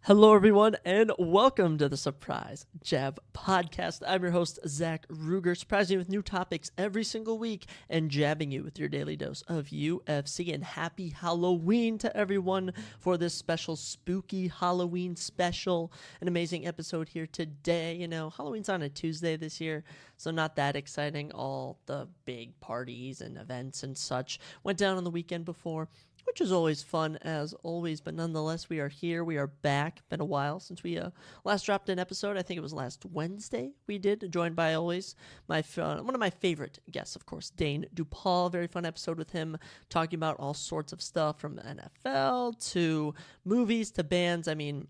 Hello, everyone, and welcome to the Surprise Jab Podcast. I'm your host, Zach Ruger, surprising you with new topics every single week and jabbing you with your daily dose of UFC. And happy Halloween to everyone for this special spooky Halloween special. An amazing episode here today. You know, Halloween's on a Tuesday this year, so not that exciting. All the big parties and events and such went down on the weekend before, which is always fun as always, but nonetheless, we are here. We are back. Been a while since we last dropped an episode. I think it was last Wednesday we did, joined by always one of my favorite guests, of course, Dane DuPaul. Very fun episode with him, talking about all sorts of stuff from the NFL to movies to bands. I mean,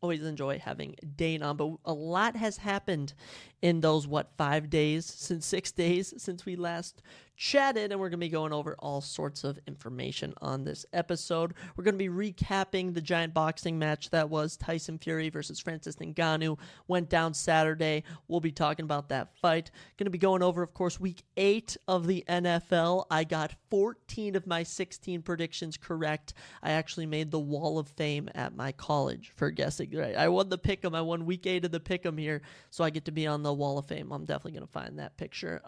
always enjoy having Dane on, but a lot has happened in those, 6 days since we last chatted, and we're going to be going over all sorts of information on this episode. We're going to be recapping the giant boxing match that was Tyson Fury versus Francis Ngannou. Went down Saturday. We'll be talking about that fight. Going to be going over, of course, week 8 of the NFL. I got 14 of my 16 predictions correct. I actually made the Wall of Fame at my college for guessing right. I won the Pick'em. I won week 8 of the Pick'em here, so I get to be on the Wall of Fame. I'm definitely going to find that picture.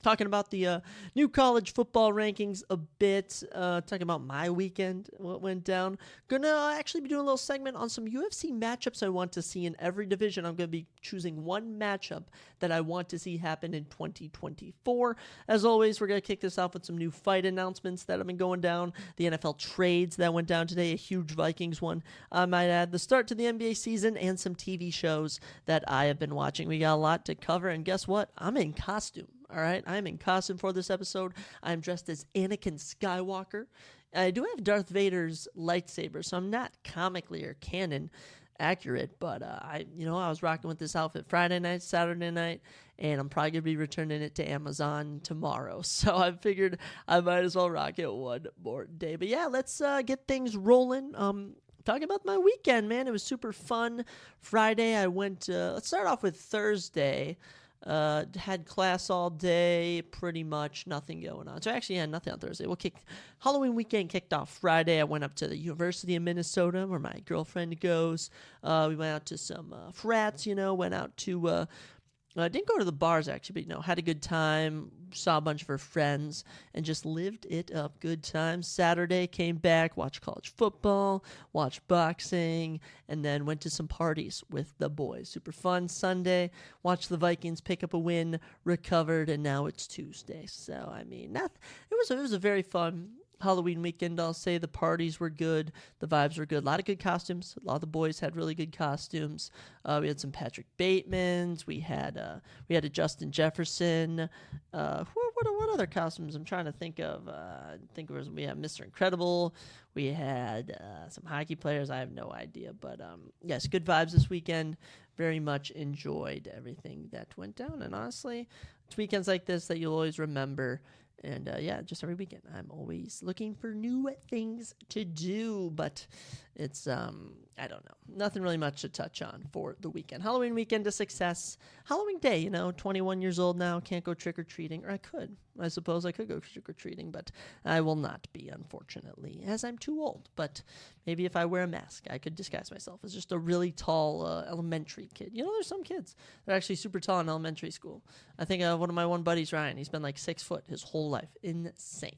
Talking about the new college football rankings a bit, talking about my weekend, what went down. Gonna actually be doing a little segment on some UFC matchups I want to see in every division. I'm gonna be choosing one matchup that I want to see happen in 2024. As always, we're gonna kick this off with some new fight announcements that have been going down. The NFL trades that went down today, a huge Vikings one, I might add, the start to the NBA season, and some TV shows that I have been watching. We got a lot to cover, and guess what? I'm in costume. All right, I'm in costume for this episode. I'm dressed as Anakin Skywalker. I do have Darth Vader's lightsaber, so I'm not comically or canon accurate, but I was rocking with this outfit Friday night, Saturday night, and I'm probably going to be returning it to Amazon tomorrow. So I figured I might as well rock it one more day. But yeah, let's get things rolling. Talking about my weekend, man. It was super fun. Friday, I went, let's start off with Thursday. Had class all day, pretty much nothing going on. So I actually had nothing on Thursday. Halloween weekend kicked off Friday. I went up to the University of Minnesota where my girlfriend goes. We went out to some frats, went out to didn't go to the bars, actually, but, had a good time, saw a bunch of her friends, and just lived it up. Good time. Saturday, came back, watched college football, watched boxing, and then went to some parties with the boys. Super fun. Sunday, watched the Vikings pick up a win, recovered, and now it's Tuesday. So, I mean, it was a very fun Halloween weekend. I'll say the parties were good, the vibes were good, a lot of good costumes. A lot of the boys had really good costumes. We had some Patrick Batemans, we had a Justin Jefferson. What other costumes I'm trying to think of? We had Mr. Incredible, we had some hockey players. I have no idea, but yes, good vibes this weekend. Very much enjoyed everything that went down, and honestly, it's weekends like this that you'll always remember. And just every weekend, I'm always looking for new things to do. But it's, I don't know, nothing really much to touch on for the weekend. Halloween weekend, a success. Halloween day, 21 years old now, can't go trick-or-treating. Or I could. I suppose I could go trick-or-treating, but I will not be, unfortunately, as I'm too old. But maybe if I wear a mask, I could disguise myself as just a really tall elementary kid. There's some kids that are actually super tall in elementary school. I think one of my buddies, Ryan, he's been like 6 foot his whole life. Insane.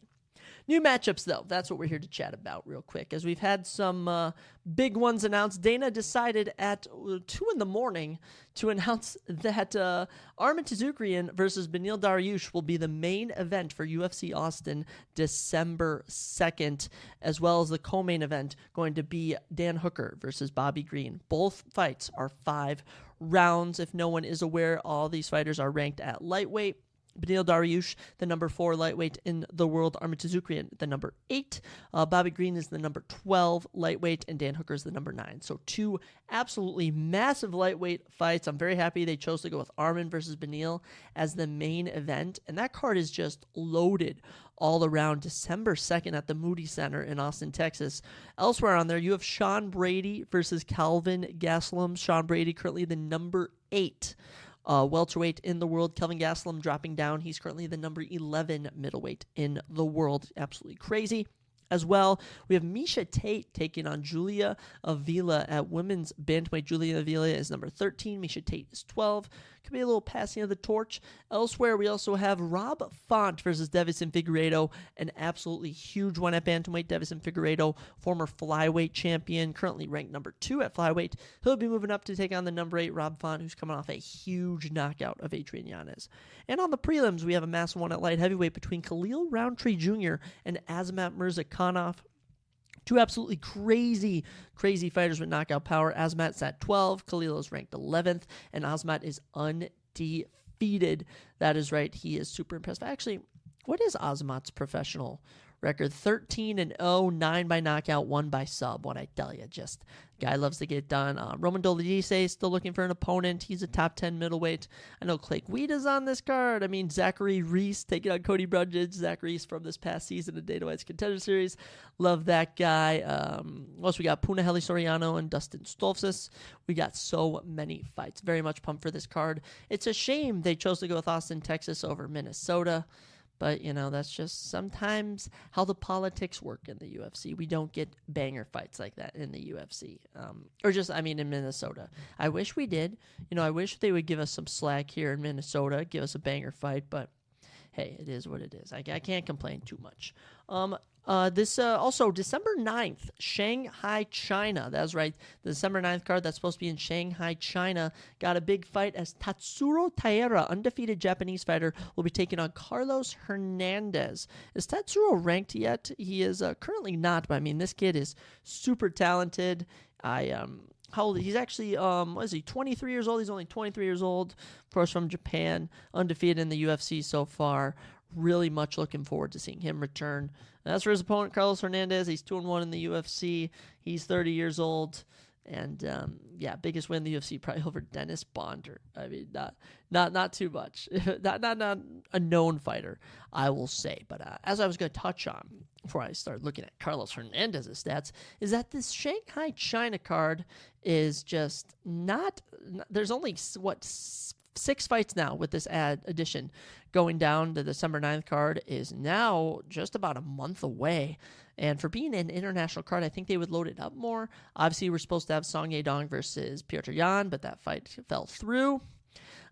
New matchups, though. That's what we're here to chat about real quick. As we've had some big ones announced, Dana decided at 2 in the morning to announce that Arman Tsarukyan versus Beneil Dariush will be the main event for UFC Austin December 2nd, as well as the co-main event going to be Dan Hooker versus Bobby Green. Both fights are 5 rounds. If no one is aware, all these fighters are ranked at lightweight. Beneil Dariush, the number 4 lightweight in the world. Arman Tsarukyan, the number 8. Bobby Green is the number 12 lightweight, and Dan Hooker is the number 9. So 2 absolutely massive lightweight fights. I'm very happy they chose to go with Arman versus Beneil as the main event, and that card is just loaded all around. December 2nd at the Moody Center in Austin, Texas. Elsewhere on there, you have Sean Brady versus Calvin Gastelum. Sean Brady currently the number 8 welterweight in the world. Kelvin Gastelum dropping down. He's currently the number 11 middleweight in the world. Absolutely crazy. As well, we have Miesha Tate taking on Julia Avila at women's bantamweight. Julia Avila is number 13. Miesha Tate is 12. Could be a little passing of the torch. Elsewhere, we also have Rob Font versus Davison Figueiredo, an absolutely huge one at bantamweight. Davison Figueiredo, former flyweight champion, currently ranked number 2 at flyweight. He'll be moving up to take on the number 8 Rob Font, who's coming off a huge knockout of Adrian Yanez. And on the prelims, we have a massive one at light heavyweight between Khalil Roundtree Jr. and Azamat Murzakanov. Two absolutely crazy fighters with knockout power. Azamat's at 12, Khalil is ranked 11th, and Azamat is undefeated. That is right, he is super impressive. Actually, what is Azamat's professional record? 13-0, 9 by knockout, 1 by sub. What I tell you, just guy loves to get it done. Roman Dolidze still looking for an opponent. He's a top 10 middleweight. I know Clay Guida's on this card. I mean, Zachary Reese taking on Cody Brundage. Zach Reese from this past season of Dana White's Contender Series. Love that guy. Also, we got Punahele Soriano and Dustin Stoltzfus. We got so many fights. Very much pumped for this card. It's a shame they chose to go with Austin, Texas over Minnesota. But, you know, that's just sometimes how the politics work in the UFC. We don't get banger fights like that in the UFC. In Minnesota. I wish we did. You know, I wish they would give us some slack here in Minnesota, give us a banger fight. But, hey, it is what it is. I can't complain too much. Also, December 9th, Shanghai, China. That's right. The December 9th card that's supposed to be in Shanghai, China, got a big fight as Tatsuro Taira, undefeated Japanese fighter, will be taking on Carlos Hernandez. Is Tatsuro ranked yet? He is currently not, but I mean, this kid is super talented. How old? He's actually, 23 years old? He's only 23 years old. Of course, from Japan, undefeated in the UFC so far. Really much looking forward to seeing him return. And as for his opponent, Carlos Hernandez, he's 2-1 in the UFC. He's 30 years old. And, biggest win in the UFC, probably over Dennis Bonder. I mean, not too much. not a known fighter, I will say. But as I was going to touch on before I start looking at Carlos Hernandez's stats, is that this Shanghai, China card is just not there's only, 6 fights now with this addition going down. The December 9th card is now just about a month away. And for being an international card, I think they would load it up more. Obviously, we're supposed to have Song Yadong versus Petr Yan, but that fight fell through.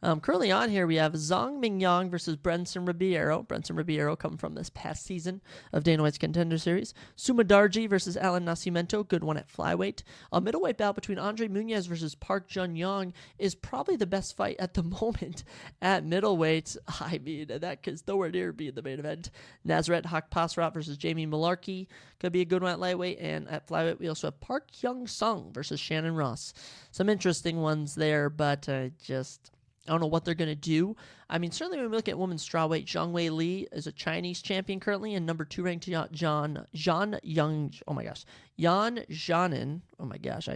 Currently on here, we have Zhang Mingyang versus Brenson Ribeiro. Brenson Ribeiro coming from this past season of Dana White's Contender Series. Sumadarji versus Alan Nascimento, good one at flyweight. A middleweight bout between Andre Muniz versus Park Jun-young is probably the best fight at the moment at middleweight. I mean, that could nowhere near being the main event. Nazareth Hakpasrat versus Jamie Malarkey could be a good one at lightweight. And at flyweight, we also have Park Hyung-sung versus Shannon Ross. Some interesting ones there, but I don't know what they're going to do. I mean, certainly when we look at women's strawweight, Zhang Wei Li is a Chinese champion currently, and number 2 ranked Yan Zhanin. Oh my gosh,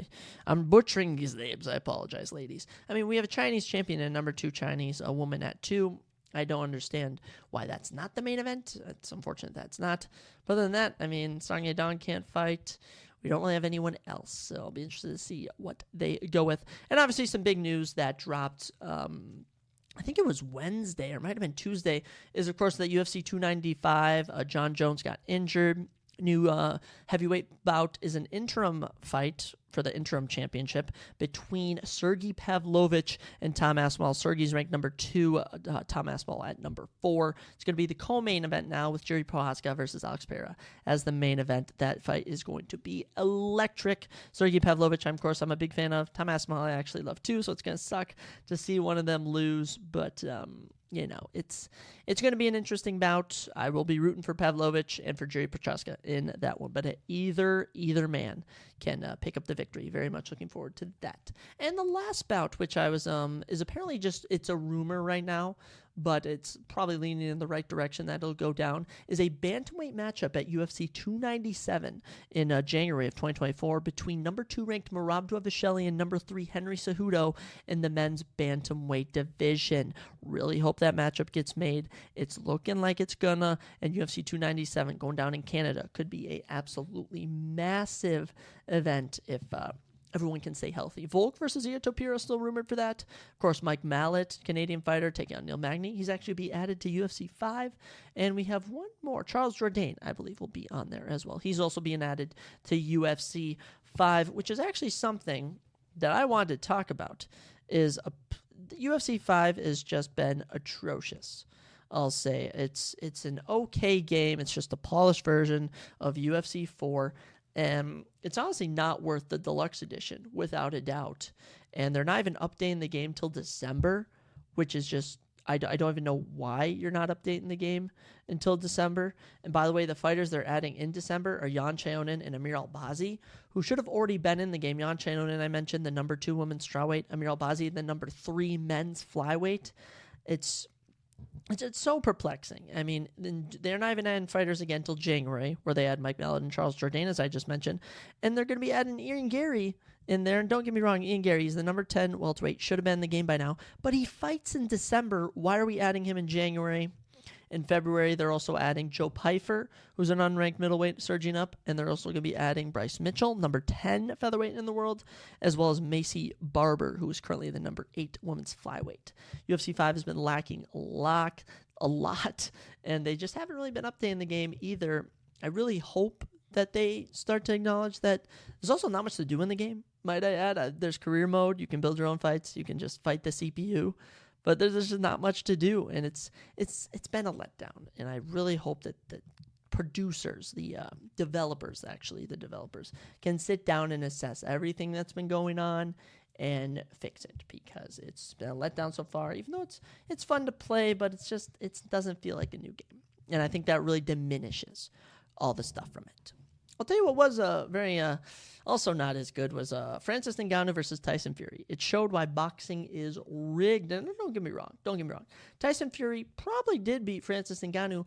I'm butchering these names. I apologize, ladies. I mean, we have a Chinese champion and number 2 Chinese, a woman at 2. I don't understand why that's not the main event. It's unfortunate that's not. But other than that, I mean, Song Yadong can't fight. We don't really have anyone else, so I'll be interested to see what they go with. And obviously some big news that dropped, I think it was Wednesday or it might have been Tuesday, is of course that UFC 295, John Jones got injured. New heavyweight bout is an interim fight for the interim championship between Sergey Pavlovich and Tom Aspinall. Sergey's ranked number 2, Tom Aspinall at number 4. It's going to be the co-main event now with Jerry Prohaska versus Alex Pereira as the main event. That fight is going to be electric. Sergey Pavlovich, I'm a big fan of. Tom Aspinall, I actually love too, so it's going to suck to see one of them lose, but it's going to be an interesting bout. I will be rooting for Pavlovich and for Jerry Prochaska in that one, but either man can pick up the victory. Very much looking forward to that. And the last bout, which I was is apparently it's a rumor right now, but it's probably leaning in the right direction that it'll go down, is a bantamweight matchup at UFC 297 in January of 2024 between number 2 ranked Merab Dvalishvili and number 3 Henry Cejudo in the men's bantamweight division. Really hope that matchup gets made. It's looking like it's gonna, and UFC 297 going down in Canada could be a absolutely massive event if everyone can stay healthy. Volk versus Io Topiro is still rumored for that. Of course, Mike Mallet, Canadian fighter, taking on Neil Magny. He's actually be added to UFC 5. And we have one more. Charles Jourdain, I believe, will be on there as well. He's also being added to UFC 5, which is actually something that I wanted to talk about. UFC 5 has just been atrocious. I'll say it's an okay game. It's just a polished version of UFC 4. And it's honestly not worth the deluxe edition, without a doubt. And they're not even updating the game till December, which is just, I don't even know why you're not updating the game until December. And by the way, the fighters they're adding in December are Yan Chaonin and Amir Albazi, who should have already been in the game. Yan Chaonin, I mentioned, the number 2 women's strawweight. Amir Albazi, the number 3 men's flyweight. It's so perplexing. I mean, they're not even adding fighters again until January, where they add Mike Mallet and Charles Jourdain, as I just mentioned. And they're going to be adding Ian Gary in there. And don't get me wrong, Ian Gary, he's the number 10 welterweight, should have been in the game by now. But he fights in December. Why are we adding him in January? In February, they're also adding Joe Pyfer, who's an unranked middleweight, surging up. And they're also going to be adding Bryce Mitchell, number 10 featherweight in the world, as well as Macy Barber, who is currently the number 8 women's flyweight. UFC 5 has been lacking a lot, and they just haven't really been updating the game either. I really hope that they start to acknowledge that there's also not much to do in the game, might I add. There's career mode. You can build your own fights. You can just fight the CPU. But there's just not much to do, and it's been a letdown. And I really hope that the producers, the developers, can sit down and assess everything that's been going on and fix it, because it's been a letdown so far. Even though it's fun to play, but it doesn't feel like a new game, and I think that really diminishes all the stuff from it. I'll tell you what was very also not as good was Francis Ngannou versus Tyson Fury. It showed why boxing is rigged. And don't get me wrong. Tyson Fury probably did beat Francis Ngannou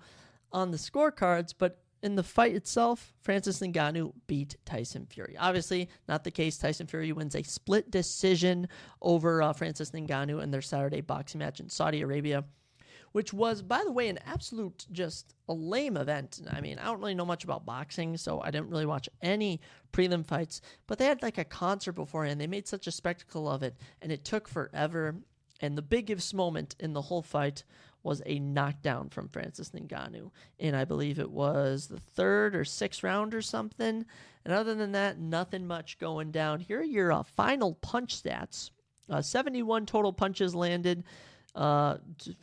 on the scorecards, but in the fight itself, Francis Ngannou beat Tyson Fury. Obviously, not the case. Tyson Fury wins a split decision over Francis Ngannou in their Saturday boxing match in Saudi Arabia, which was, by the way, an absolute just a lame event. I mean, I don't really know much about boxing, so I didn't really watch any prelim fights, but they had like a concert beforehand. They made such a spectacle of it, and it took forever. And the biggest moment in the whole fight was a knockdown from Francis Ngannou. And I believe it was the 3rd or 6th round or something. And other than that, nothing much going down. Here are your final punch stats. 71 total punches landed,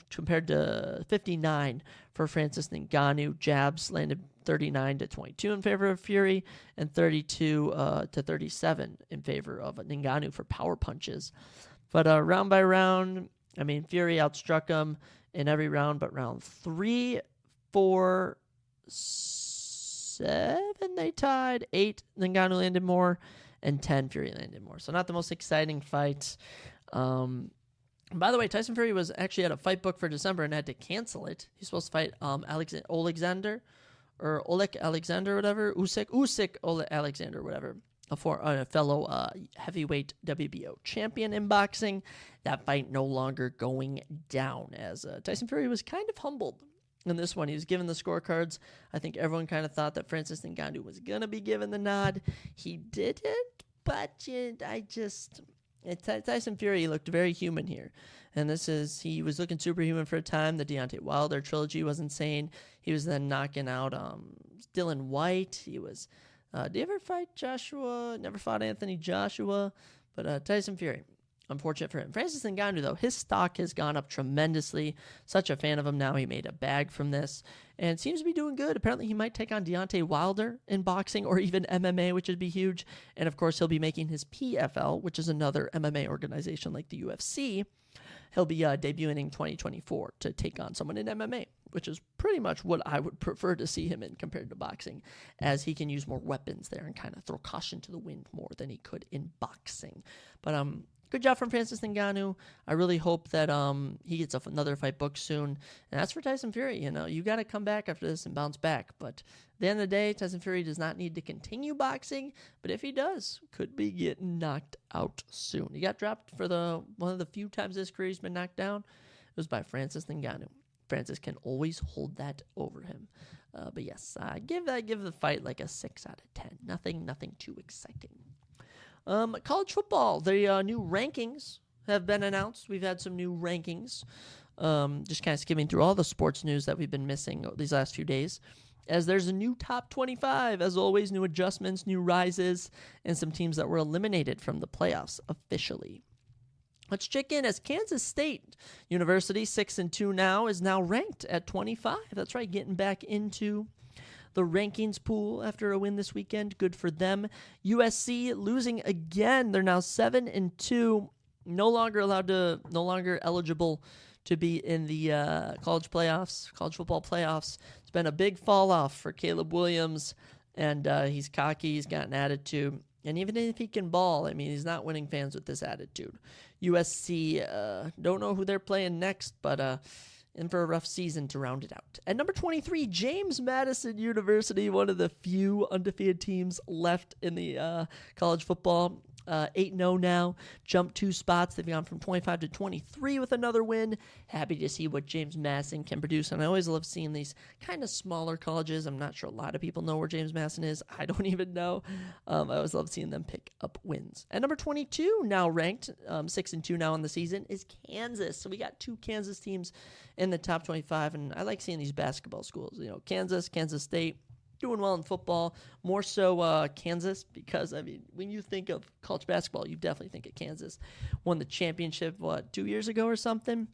compared to 59 for Francis Ngannou. Jabs landed 39 to 22 in favor of Fury, and 32 to 37 in favor of Ngannou for power punches. But round by round, I mean, Fury outstruck him in every round, but round 3, 4, 7, they tied. 8, Ngannou landed more, and 10, Fury landed more. So not the most exciting fight. By the way, Tyson Fury was actually had a fight book for December and had to cancel it. He's supposed to fight Oleg Alexander, whatever, Usyk Alexander, whatever, a fellow heavyweight WBO champion in boxing. That fight no longer going down, as Tyson Fury was kind of humbled in this one. He was given the scorecards. I think everyone kind of thought that Francis Ngannou was going to be given the nod. He didn't, but Tyson Fury looked very human here. And he was looking superhuman for a time. The Deontay Wilder trilogy was insane. He was then knocking out Dylan White. He was, did he ever fight Joshua? Never fought Anthony Joshua. But Tyson Fury, unfortunate for him. Francis Ngannou, though, his stock has gone up tremendously. Such a fan of him now. He made a bag from this and seems to be doing good. Apparently, he might take on Deontay Wilder in boxing or even MMA, which would be huge. And, of course, he'll be making his PFL, which is another MMA organization like the UFC. He'll be debuting in 2024 to take on someone in MMA, which is pretty much what I would prefer to see him in compared to boxing, as he can use more weapons there and kind of throw caution to the wind more than he could in boxing. But good job from Francis Ngannou. I really hope that he gets another fight booked soon. And that's for Tyson Fury. You got to come back after this and bounce back. But at the end of the day, Tyson Fury does not need to continue boxing. But if he does, could be getting knocked out soon. He got dropped for one of the few times in his career he's been knocked down. It was by Francis Ngannou. Francis can always hold that over him. But yes, give the fight like a 6 out of 10. Nothing too exciting. College football, the new rankings have been announced. We've had some new rankings. Just kind of skimming through all the sports news that we've been missing these last few days. As there's a new top 25, as always, new adjustments, new rises, and some teams that were eliminated from the playoffs officially. Let's check in as Kansas State University, 6-2 now, is now ranked at 25. That's right, getting back into the rankings pool after a win this weekend. Good for them. USC losing again. They're now 7-2. No longer eligible to be in the college football playoffs. It's been a big fall off for Caleb Williams, and he's cocky. He's got an attitude. And even if he can ball, I mean, he's not winning fans with this attitude. USC, don't know who they're playing next, but in for a rough season to round it out. At number 23, James Madison University, one of the few undefeated teams left in the college football. 8-0 now, jumped 2 spots. They've gone from 25 to 23 with another win. Happy to see what James Madison can produce, and I always love seeing these kind of smaller colleges. I'm not sure a lot of people know where James Madison is. I don't even know. I always love seeing them pick up wins. At number 22, now ranked, 6-2 now in the season, is Kansas. So we got 2 Kansas teams in the top 25, and I like seeing these basketball schools. Kansas State, doing well in football, more so Kansas, because, I mean, when you think of college basketball, you definitely think of Kansas. Won the championship, 2 years ago or something?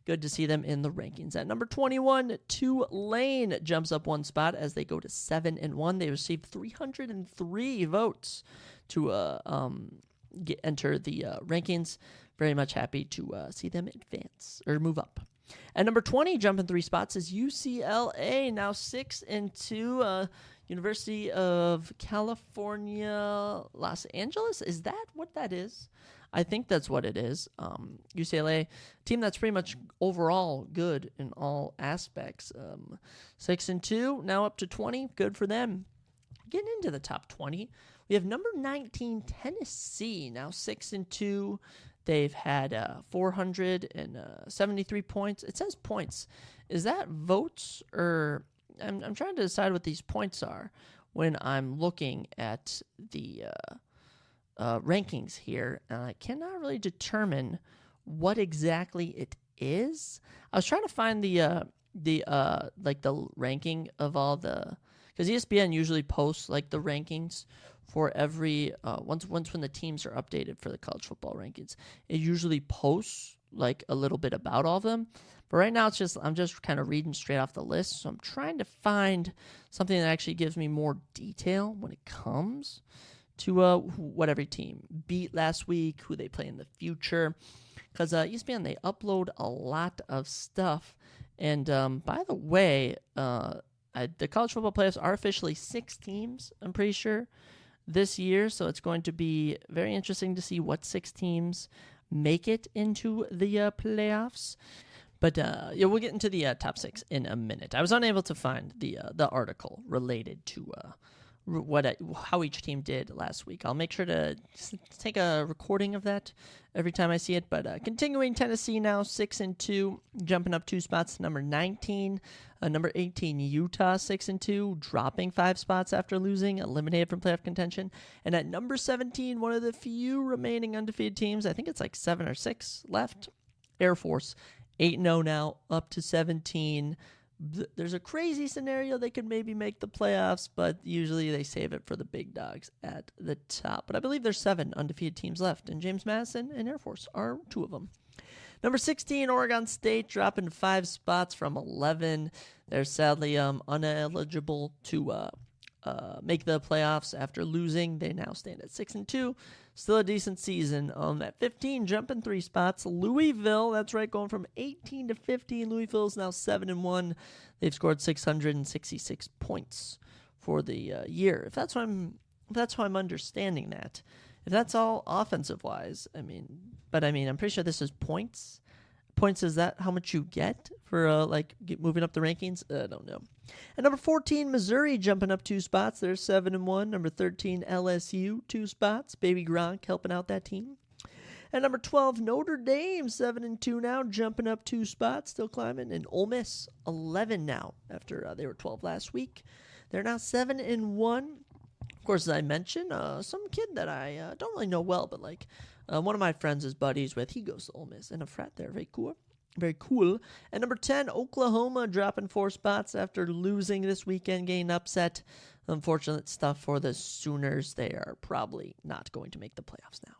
Good to see them in the rankings. At number 21, Tulane jumps up 1 spot as they go to 7-1. They received 303 votes to enter the rankings. Very much happy to see them advance or move up. At number 20, jumping 3 spots, is UCLA, now 6-2. University of California, Los Angeles. Is that what that is? I think that's what it is. UCLA, team that's pretty much overall good in all aspects. 6-2, now up to 20. Good for them. Getting into the top 20, we have number 19, Tennessee, now 6-2. They've had 473 points. It says points. Is that votes, or I'm trying to decide what these points are when I'm looking at the rankings here. I cannot really determine what exactly it is. I was trying to find the ranking of all the, because ESPN usually posts like the rankings for every once when the teams are updated for the college football rankings. It usually posts like a little bit about all of them. But right now I'm just kind of reading straight off the list. So I'm trying to find something that actually gives me more detail when it comes to what every team beat last week, who they play in the future. Because ESPN, they upload a lot of stuff. And by the way, the college football playoffs are officially 6 teams, I'm pretty sure, this year. So it's going to be very interesting to see what 6 teams make it into the playoffs. But we'll get into the top 6 in a minute. I was unable to find the article related to how each team did last week. I'll make sure to take a recording of that every time I see it. But continuing, Tennessee now 6-2, jumping up 2 spots. Number 19, number 18, Utah 6-2, dropping 5 spots after losing, eliminated from playoff contention. And at number 17, one of the few remaining undefeated teams, I think it's like 7 or 6 left, Air Force 8-0 now, up to 17. There's a crazy scenario they could maybe make the playoffs, but usually they save it for the big dogs at the top. But I believe there's 7 undefeated teams left, and James Madison and Air Force are 2 of them. Number 16, Oregon State, dropping 5 spots from 11. They're sadly uneligible to make the playoffs after losing. They now stand at 6-2. Still a decent season. At 15, jumping 3 spots. Louisville, that's right, going from 18 to 15. Louisville is now 7-1. They've scored 666 points for the year. If that's how I'm understanding that. If that's all offensive wise, I'm pretty sure this is points. Points, is that how much you get for moving up the rankings? I don't know. At number 14, Missouri jumping up 2 spots. They're 7-1. Number 13, LSU 2 spots. Baby Gronk helping out that team. At number 12, Notre Dame 7-2 now, jumping up 2 spots, still climbing. And Ole Miss 11 now after they were 12 last week. They're now 7-1. course, as I mentioned, some kid that I don't really know well, but one of my friends is buddies with, he goes to Ole Miss in a frat there. Very cool. Very cool. And number 10, Oklahoma dropping 4 spots after losing this weekend, getting upset. Unfortunate stuff for the Sooners. They are probably not going to make the playoffs now.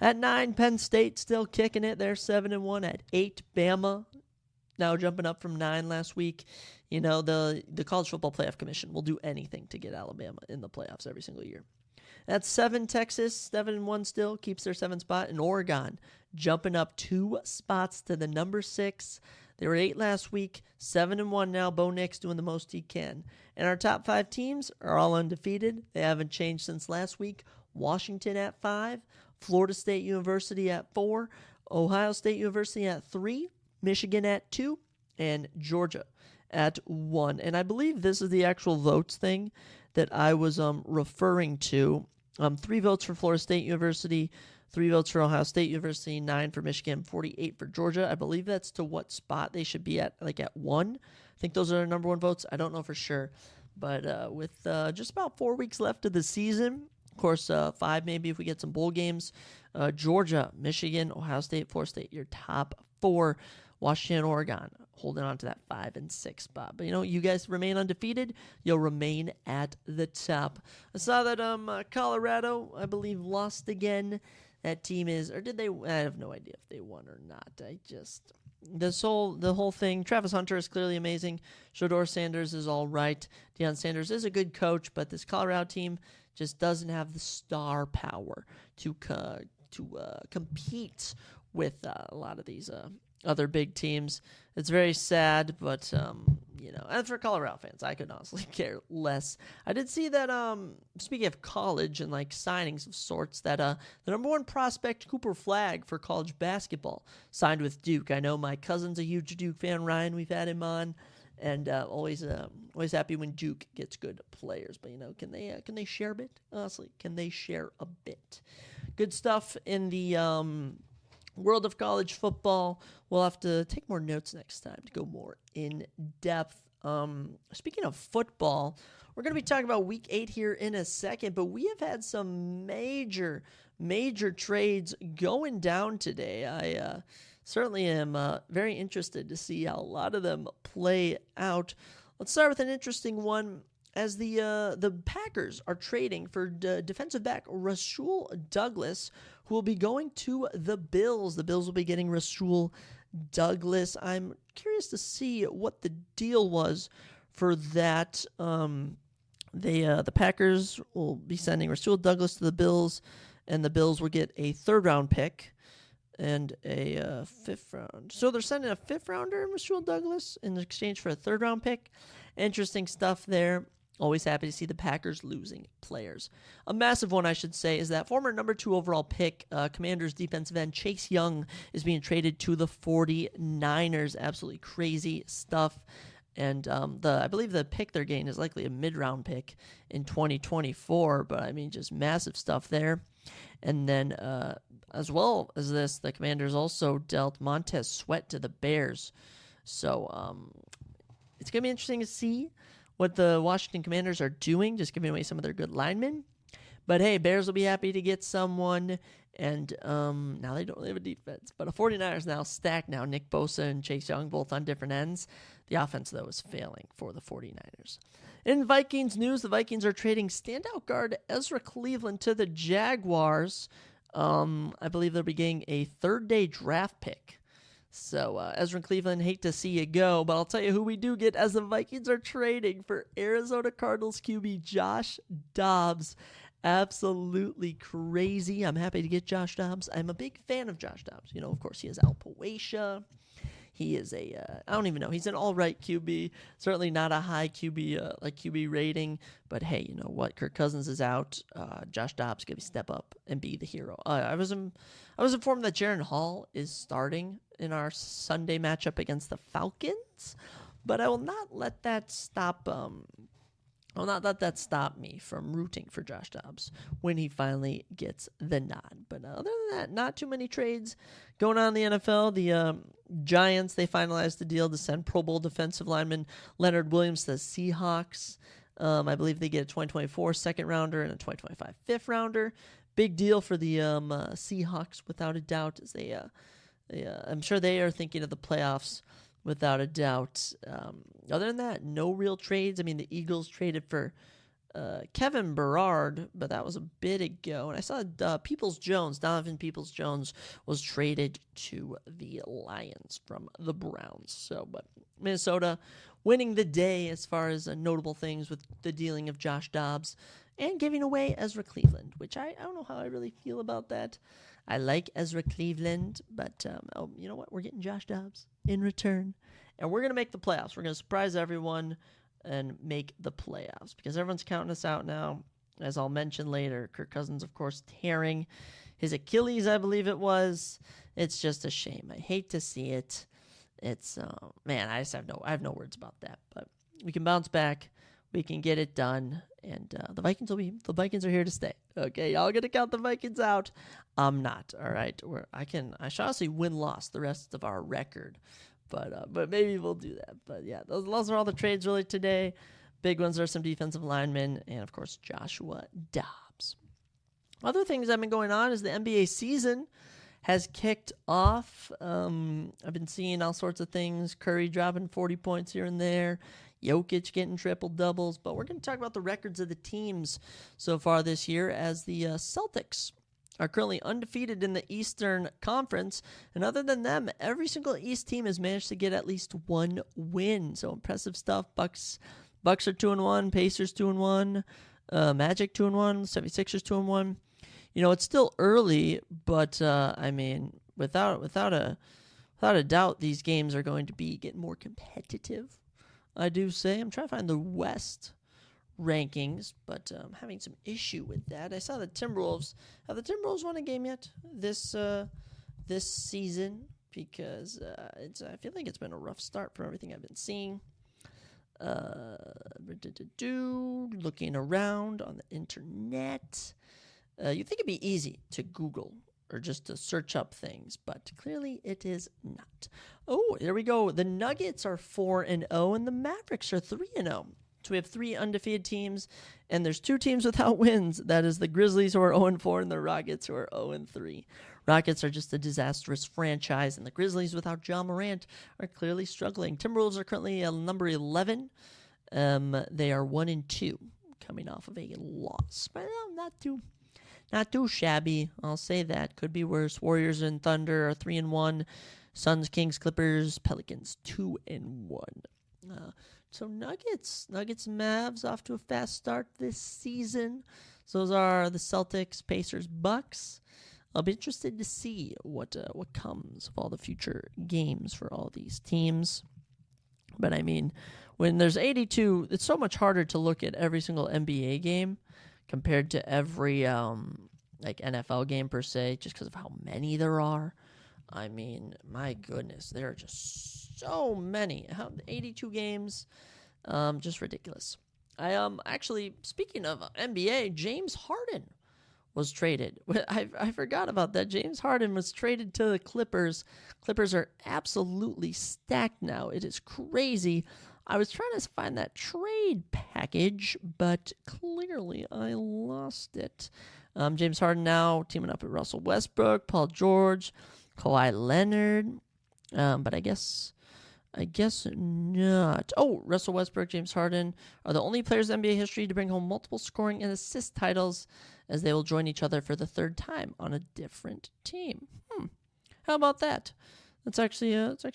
At 9, Penn State still kicking it. They're 7-1. At 8, Bama now jumping up from 9 last week. You know, the College Football Playoff Commission will do anything to get Alabama in the playoffs every single year. At 7, Texas, 7-1 still, keeps their 7th spot. And Oregon jumping up 2 spots to the number 6. They were 8 last week, 7-1 now. Bo Nix doing the most he can. And our top 5 teams are all undefeated. They haven't changed since last week. Washington at 5, Florida State University at 4, Ohio State University at 3, Michigan at 2, and Georgia at 1. And I believe this is the actual votes thing that I was referring to. 3 votes for Florida State University, 3 votes for Ohio State University, 9 for Michigan, 48 for Georgia. I believe that's to what spot they should be at, at 1. I think those are their number 1 votes. I don't know for sure. But with just about 4 weeks left of the season, of course, 5 maybe if we get some bowl games, Georgia, Michigan, Ohio State, Florida State, your top 4. Washington, Oregon, holding on to that 5 and 6 spot. But, you guys remain undefeated. You'll remain at the top. I saw that Colorado, I believe, lost again. That team is, or did they? I have no idea if they won or not. The whole thing, Travis Hunter is clearly amazing. Shedeur Sanders is all right. Deion Sanders is a good coach, but this Colorado team just doesn't have the star power to compete with a lot of these other big teams. It's very sad, but as for Colorado fans, I could honestly care less. I did see that speaking of college and signings of sorts, that the number 1 prospect, Cooper Flagg, for college basketball signed with Duke. I know my cousin's a huge Duke fan, Ryan. We've had him on, and always happy when Duke gets good players. But can they share a bit? Honestly, can they share a bit? Good stuff in the world of college football. We'll have to take more notes next time to go more in depth. Speaking of football, we're going to be talking about week 8 here in a second, but we have had some major trades going down today. I certainly am very interested to see how a lot of them play out. Let's start with an interesting one. As the Packers are trading for defensive back Rasul Douglas, who will be going to the Bills. The Bills will be getting Rasul Douglas. I'm curious to see what the deal was for that. The Packers will be sending Rasul Douglas to the Bills, and the Bills will get a 3rd-round pick and a 5th round. So they're sending a 5th rounder, Rasul Douglas, in exchange for a 3rd-round pick. Interesting stuff there. Always happy to see the Packers losing players. A massive one, I should say, is that former number 2 overall pick, Commanders defensive end Chase Young, is being traded to the 49ers. Absolutely crazy stuff. And I believe the pick they're getting is likely a mid-round pick in 2024. But, just massive stuff there. And then, as well as this, the Commanders also dealt Montez Sweat to the Bears. So, it's going to be interesting to see what the Washington Commanders are doing, just giving away some of their good linemen. But hey, Bears will be happy to get someone, and now they don't really have a defense. But the 49ers now stacked now. Nick Bosa and Chase Young both on different ends. The offense, though, is failing for the 49ers. In Vikings news, the Vikings are trading standout guard Ezra Cleveland to the Jaguars. I believe they'll be getting a 3rd-day draft pick. So, Ezra Cleveland, hate to see you go, but I'll tell you who we do get as the Vikings are trading for Arizona Cardinals QB Josh Dobbs. Absolutely crazy. I'm happy to get Josh Dobbs. I'm a big fan of Josh Dobbs. Of course, he has alopecia. He is I don't even know. He's an all-right QB. Certainly not a high QB, QB rating. But hey, you know what? Kirk Cousins is out. Josh Dobbs going to step up and be the hero. I was informed that Jaron Hall is starting in our Sunday matchup against the Falcons. But I will not let that stop. I will not let that stop me from rooting for Josh Dobbs when he finally gets the nod. But other than that, not too many trades going on in the NFL. The Giants, they finalized the deal to send Pro Bowl defensive lineman Leonard Williams to the Seahawks. I believe they get a 2024 second rounder and a 2025 fifth rounder. Big deal for the Seahawks, without a doubt, as I'm sure they are thinking of the playoffs without a doubt. Other than that, no real trades. I mean, the Eagles traded for Kevin Berard, but that was a bit ago. And I saw Donovan Peoples-Jones was traded to the Lions from the Browns. So, but Minnesota winning the day as far as notable things with the dealing of Josh Dobbs and giving away Ezra Cleveland, which I don't know how I really feel about that. I like Ezra Cleveland, but you know what? We're getting Josh Dobbs in return, and we're going to make the playoffs. We're going to surprise everyone and make the playoffs because everyone's counting us out now. As I'll mention later, Kirk Cousins, of course, tearing his Achilles, I believe it was. It's just a shame. I hate to see it. It's man, I have no words about that. But we can bounce back. We can get it done, and the Vikings are here to stay. Okay, y'all gonna count the Vikings out? I'm not. All right, I should honestly win-loss the rest of our record, but maybe we'll do that. But yeah, those are all the trades really today. Big ones are some defensive linemen, and of course Joshua Dobbs. Other things that have been going on is the NBA season has kicked off. I've been seeing all sorts of things. Curry dropping 40 points here and there. Jokic getting triple-doubles. But we're going to talk about the records of the teams so far this year, as the Celtics are currently undefeated in the Eastern Conference. And other than them, every single East team has managed to get at least one win. So impressive stuff. Bucks are 2-1. Pacers 2-1. Magic 2-1. 76ers 2-1. You know, it's still early, but I mean, without a doubt, these games are going to be getting more competitive. I do say. I'm trying to find the West rankings, but I'm having some issue with that. I saw the Timberwolves. Have the Timberwolves won a game yet this season? Because I feel like it's been a rough start from everything I've been seeing. Looking around on the internet. You think it'd be easy to Google or just to search up things, but clearly it is not. Oh, there we go. The Nuggets are 4-0, and the Mavericks are 3-0. So we have 3 undefeated teams, and there's 2 teams without wins. That is the Grizzlies, who are 0-4, and the Rockets, who are 0-3. Rockets are just a disastrous franchise, and the Grizzlies, without Ja Morant, are clearly struggling. Timberwolves are currently number 11. They are 1-2, coming off of a loss, but not too shabby. I'll say that. Could be worse. Warriors and Thunder are 3-1. Suns, Kings, Clippers, Pelicans 2-1. So Nuggets, Mavs off to a fast start this season. So those are the Celtics, Pacers, Bucks. I'll be interested to see what comes of all the future games for all these teams. But I mean, when there's 82, it's so much harder to look at every single NBA game compared to every like NFL game per se, just because of how many there are. I mean, my goodness, there are just so many. 82 games, just ridiculous. Actually, speaking of NBA, James Harden was traded. I forgot about that. James Harden was traded to the Clippers. Clippers are absolutely stacked now. It is crazy. I was trying to find that trade package, but clearly I lost it. James Harden now teaming up with Russell Westbrook, Paul George, Kawhi Leonard, but I guess not. Oh, Russell Westbrook, James Harden are the only players in NBA history to bring home multiple scoring and assist titles, as they will join each other for the 3rd time on a different team. How about that? It's actually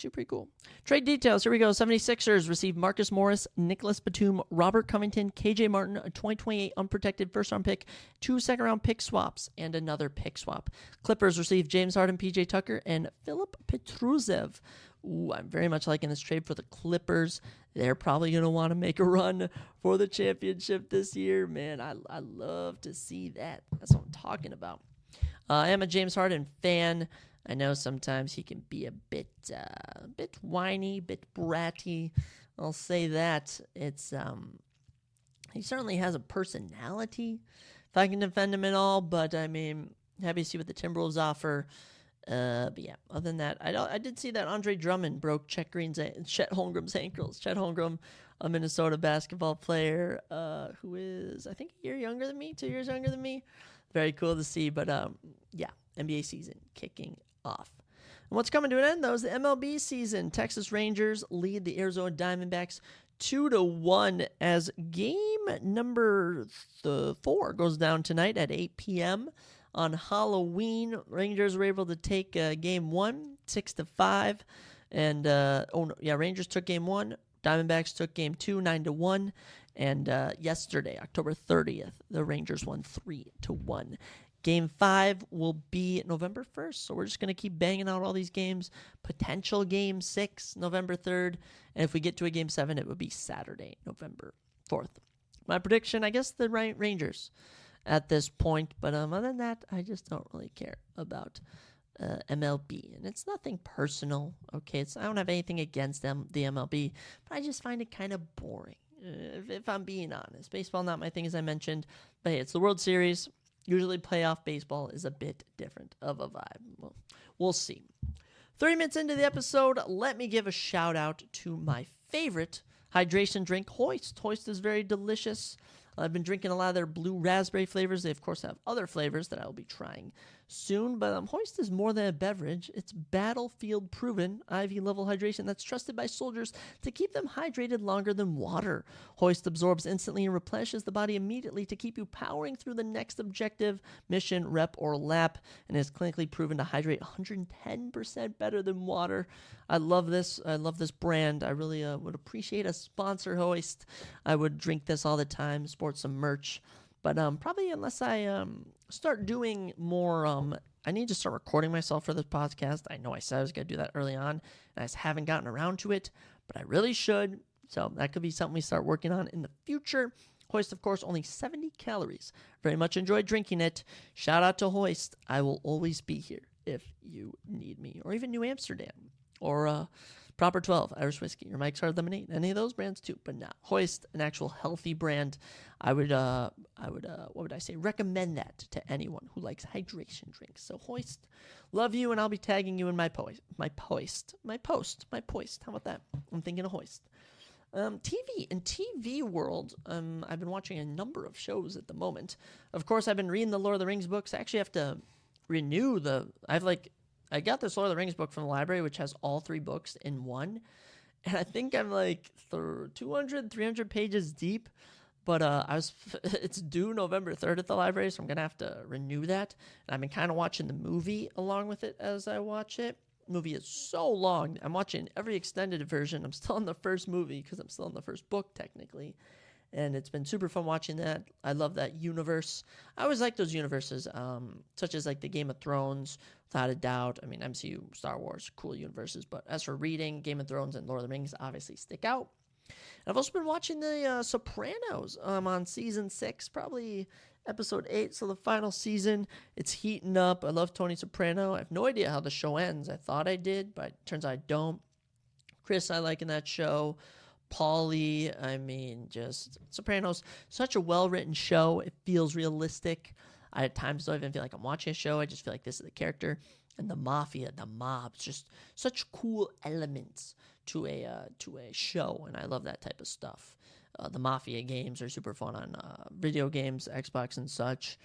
pretty cool. Trade details. Here we go. 76ers receive Marcus Morris, Nicholas Batum, Robert Covington, KJ Martin, a 2028 unprotected first-round pick, 2 second-round pick swaps, and another pick swap. Clippers receive James Harden, PJ Tucker, and Philip Petrusev. Ooh, I'm very much liking this trade for the Clippers. They're probably going to want to make a run for the championship this year. Man, I love to see that. That's what I'm talking about. I am a James Harden fan. I know sometimes he can be a bit whiny, bit bratty. I'll say that. It's he certainly has a personality, if I can defend him at all. But I mean, happy to see what the Timberwolves offer. But yeah, other than that, I did see that Andre Drummond broke Chet Holmgren's ankles. Chet Holmgren a Minnesota basketball player who is, I think, a year younger than me, 2 years younger than me. Very cool to see. But yeah, NBA season kicking off. And what's coming to an end, though, is the MLB season. Texas Rangers lead the Arizona Diamondbacks 2-1 as game number 4 goes down tonight at 8 p.m. on Halloween. Rangers were able to take game 1, 6-5. And, Rangers took game 1. Diamondbacks took game 2, 9-1. And yesterday, October 30th, the Rangers won 3-1. Game 5 will be November 1st, so we're just going to keep banging out all these games. Potential game 6, November 3rd, and if we get to a game 7, it would be Saturday, November 4th. My prediction, I guess the Rangers at this point, but other than that, I just don't really care about MLB, and it's nothing personal, okay? I don't have anything against them, the MLB, but I just find it kind of boring, if I'm being honest. Baseball, not my thing, as I mentioned, but hey, it's the World Series. Usually playoff baseball is a bit different of a vibe. Well, we'll see. 30 minutes into the episode, let me give a shout out to my favorite hydration drink, Hoist. Hoist is very delicious. I've been drinking a lot of their blue raspberry flavors. They, of course, have other flavors that I will be trying soon. But Hoist is more than a beverage. It's battlefield-proven IV-level hydration that's trusted by soldiers to keep them hydrated longer than water. Hoist absorbs instantly and replenishes the body immediately to keep you powering through the next objective, mission, rep, or lap, and is clinically proven to hydrate 110% better than water. I love this. I love this brand. I really would appreciate a sponsor, Hoist. I would drink this all the time, sport some merch. But probably unless I start doing more, I need to start recording myself for this podcast. I know I said I was going to do that early on, and I just haven't gotten around to it, but I really should. So that could be something we start working on in the future. Hoist, of course, only 70 calories. Very much enjoyed drinking it. Shout out to Hoist. I will always be here if you need me, or even New Amsterdam, or Proper 12, Irish Whiskey, or Mike's Hard Lemonade, any of those brands too, but not Hoist, an actual healthy brand. I would recommend that to anyone who likes hydration drinks. So Hoist, love you, and I'll be tagging you in my post. How about that? I'm thinking of Hoist. TV world, I've been watching a number of shows at the moment. Of course, I've been reading the Lord of the Rings books. I actually have to renew I got this Lord of the Rings book from the library, which has all 3 books in one. And I think I'm like 200, 300 pages deep. But it's due November 3rd at the library, so I'm going to have to renew that. And I've been kind of watching the movie along with it as I watch it. The movie is so long. I'm watching every extended version. I'm still in the first movie because I'm still in the first book, technically. And it's been super fun watching that. I love that universe. I always like those universes, such as like the Game of Thrones, without a doubt. I mean, MCU, Star Wars, cool universes. But as for reading, Game of Thrones and Lord of the Rings obviously stick out. And I've also been watching the Sopranos on season 6, probably episode 8. So the final season, it's heating up. I love Tony Soprano. I have no idea how the show ends. I thought I did, but it turns out I don't. Chris, I like in that show. Paulie, I mean, just Sopranos, such a well-written show. It feels realistic. I at times don't even feel like I'm watching a show. I just feel like this is the character. And the mafia, the mobs, just such cool elements to a show, and I love that type of stuff. The mafia games are super fun on video games, Xbox and such.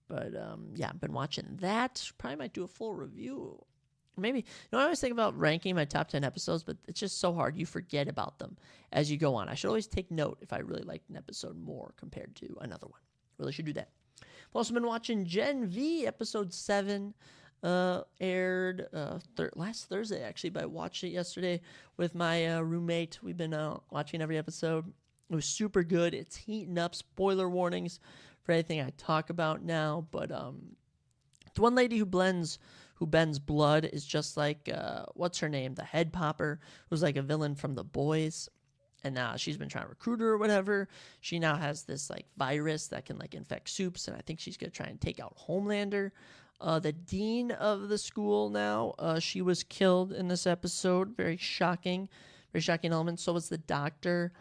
But yeah, I've been watching that. Probably might do a full review. Maybe, I always think about ranking my top 10 episodes, but it's just so hard. You forget about them as you go on. I should always take note if I really liked an episode more compared to another one. Really should do that. I've also been watching Gen V, episode 7, aired last Thursday, actually, but I watched it yesterday with my roommate. We've been watching every episode. It was super good. It's heating up. Spoiler warnings for anything I talk about now, but the one lady who bends blood is just like, what's her name? The head popper, who's like a villain from The Boys. And now she's been trying to recruit her or whatever. She now has this like virus that can like infect soups. And I think she's going to try and take out Homelander. The dean of the school now, she was killed in this episode. Very shocking element. So was the doctor.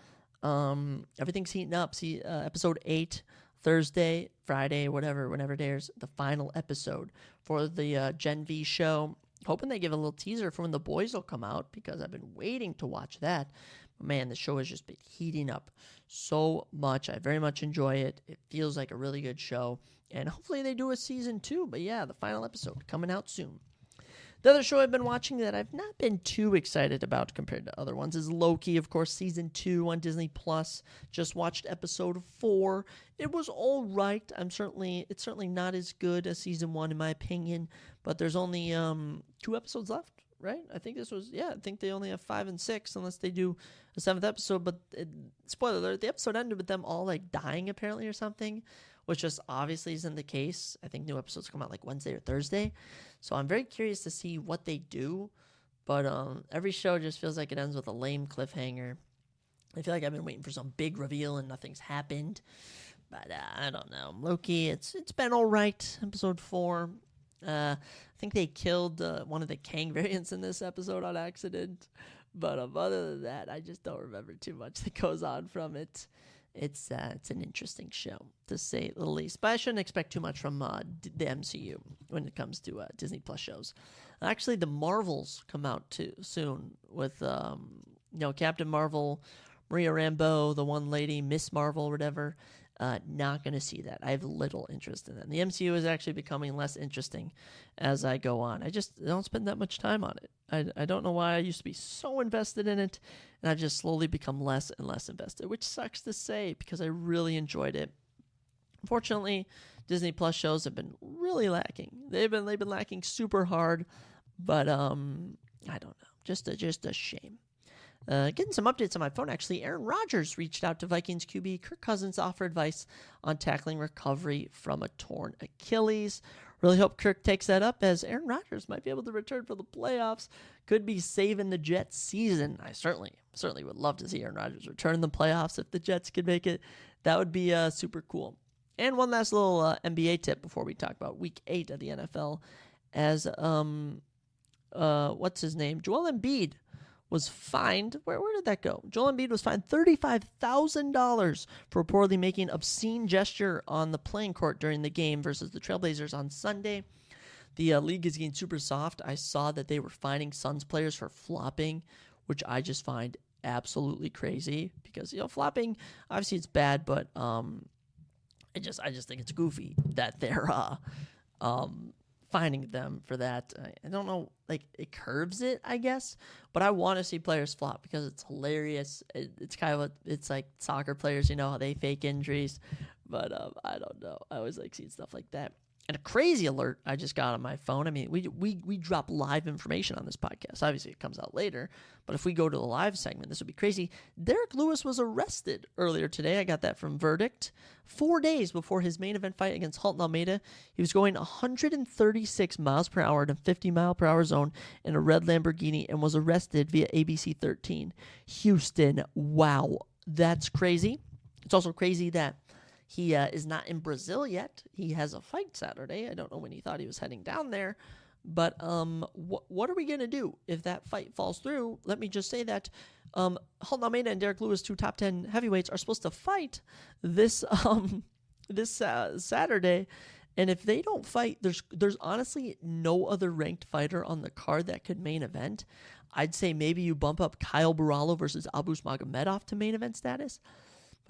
Everything's heating up. See, episode 8, Thursday, Friday, whatever, whenever it airs, the final episode for the Gen V show. Hoping they give a little teaser for when The Boys will come out, because I've been waiting to watch that. Man, the show has just been heating up so much. I very much enjoy it. It feels like a really good show. And hopefully they do a season 2. But yeah, the final episode coming out soon. The other show I've been watching that I've not been too excited about compared to other ones is Loki, of course, season 2 on Disney Plus. Just watched episode 4. It was all right. It's certainly not as good as season 1 in my opinion, but there's only 2 episodes left, right? I think they only have 5 and 6 unless they do a 7th episode. But spoiler alert, the episode ended with them all like dying apparently or something, which just obviously isn't the case. I think new episodes come out like Wednesday or Thursday. So I'm very curious to see what they do. But every show just feels like it ends with a lame cliffhanger. I feel like I've been waiting for some big reveal and nothing's happened. But I don't know. Loki, it's been all right. Episode 4. I think they killed one of the Kang variants in this episode on accident. But other than that, I just don't remember too much that goes on from it. It's an interesting show, to say the least. But I shouldn't expect too much from the MCU when it comes to Disney Plus shows. Actually, the Marvels come out too soon with Captain Marvel, Maria Rambeau, the one lady, Miss Marvel, whatever. Not going to see that. I have little interest in that. And the MCU is actually becoming less interesting as I go on. I just don't spend that much time on it. I don't know why. I used to be so invested in it, and I've just slowly become less and less invested, which sucks to say because I really enjoyed it. Unfortunately, Disney Plus shows have been really lacking. They've been lacking super hard, but I don't know. Just a shame. Getting some updates on my phone, actually. Aaron Rodgers reached out to Vikings QB Kirk Cousins to offer advice on tackling recovery from a torn Achilles. Really hope Kirk takes that up, as Aaron Rodgers might be able to return for the playoffs. Could be saving the Jets season. I certainly would love to see Aaron Rodgers return in the playoffs if the Jets could make it. That would be super cool. And one last little NBA tip before we talk about Week 8 of the NFL. As, what's his name? Joel Embiid was fined. Where did that go? Joel Embiid was fined $35,000 for reportedly making obscene gesture on the playing court during the game versus the Trailblazers on Sunday. The league is getting super soft. I saw that they were fining Suns players for flopping, which I just find absolutely crazy because flopping, obviously it's bad, but I just think it's goofy that they're finding them for that. I don't know, like it curves it, I guess, but I want to see players flop because it's hilarious. It's kind of it's like soccer players, how they fake injuries, but I don't know. I always like seeing stuff like that. And a crazy alert I just got on my phone. I mean, we drop live information on this podcast. Obviously, it comes out later, but if we go to the live segment, this would be crazy. Derek Lewis was arrested earlier today. I got that from Verdict. 4 days before his main event fight against Halton Almeida, he was going 136 miles per hour in a 50-mile-per-hour zone in a red Lamborghini and was arrested via ABC 13. Houston, wow, that's crazy. It's also crazy that he is not in Brazil yet. He has a fight Saturday. I don't know when he thought he was heading down there. But what are we going to do if that fight falls through? Let me just say that Halton Almeida and Derek Lewis, 2 top 10 heavyweights, are supposed to fight this Saturday. And if they don't fight, there's honestly no other ranked fighter on the card that could main event. I'd say maybe you bump up Kyle Burallo versus Abus Magomedov to main event status.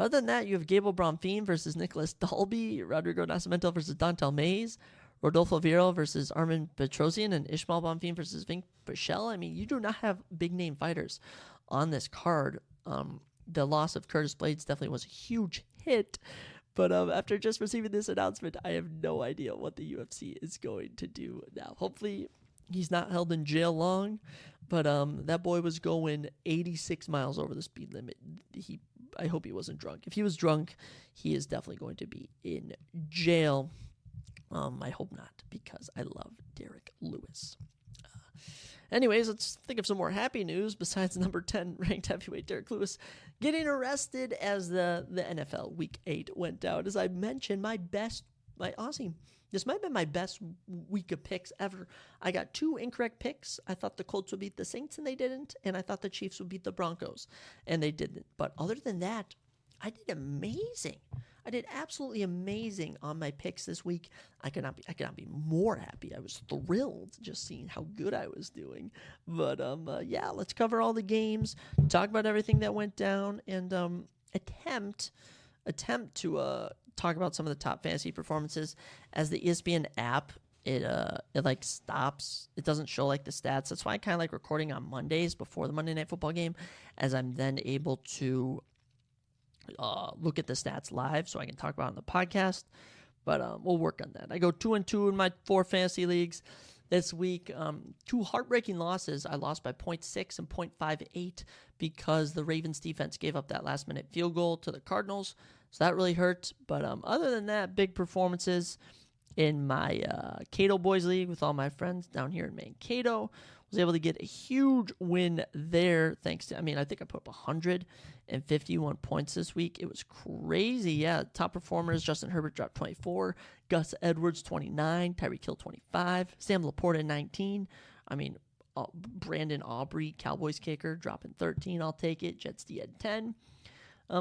Other than that, you have Gable Bronfien versus Nicholas Dalby, Rodrigo Nascimento versus Dontel Mays, Rodolfo Vieira versus Armin Petrosian, and Ishmael Bonfim versus Vink Pichel. I mean, you do not have big-name fighters on this card. The loss of Curtis Blades definitely was a huge hit. But after just receiving this announcement, I have no idea what the UFC is going to do now. Hopefully, he's not held in jail long. But that boy was going 86 miles over the speed limit. I hope he wasn't drunk. If he was drunk, he is definitely going to be in jail. I hope not, because I love Derek Lewis. Anyways, let's think of some more happy news besides number 10 ranked heavyweight Derek Lewis getting arrested as the NFL Week 8 went down. As I mentioned, honestly, this might have been my best week of picks ever. I got 2 incorrect picks. I thought the Colts would beat the Saints, and they didn't. And I thought the Chiefs would beat the Broncos, and they didn't. But other than that, I did amazing. I did absolutely amazing on my picks this week. I could not be more happy. I was thrilled just seeing how good I was doing. But yeah, let's cover all the games, talk about everything that went down, and attempt to talk about some of the top fantasy performances. As the ESPN app, it like stops. It doesn't show like the stats. That's why I kind of like recording on Mondays before the Monday Night Football game, as I'm then able to look at the stats live, so I can talk about it on the podcast. But we'll work on that. I go 2-2 in my 4 fantasy leagues this week. 2 heartbreaking losses. I lost by 0.6 and 0.58 because the Ravens defense gave up that last-minute field goal to the Cardinals. So that really hurt. But other than that, big performances in my Cato Boys League with all my friends down here in Mankato. Was able to get a huge win there thanks to, I think I put up 151 points this week. It was crazy. Yeah, top performers, Justin Herbert dropped 24, Gus Edwards 29, Tyreek Hill 25, Sam Laporta 19. Brandon Aubrey, Cowboys kicker, dropping 13. I'll take it. Jets D had 10.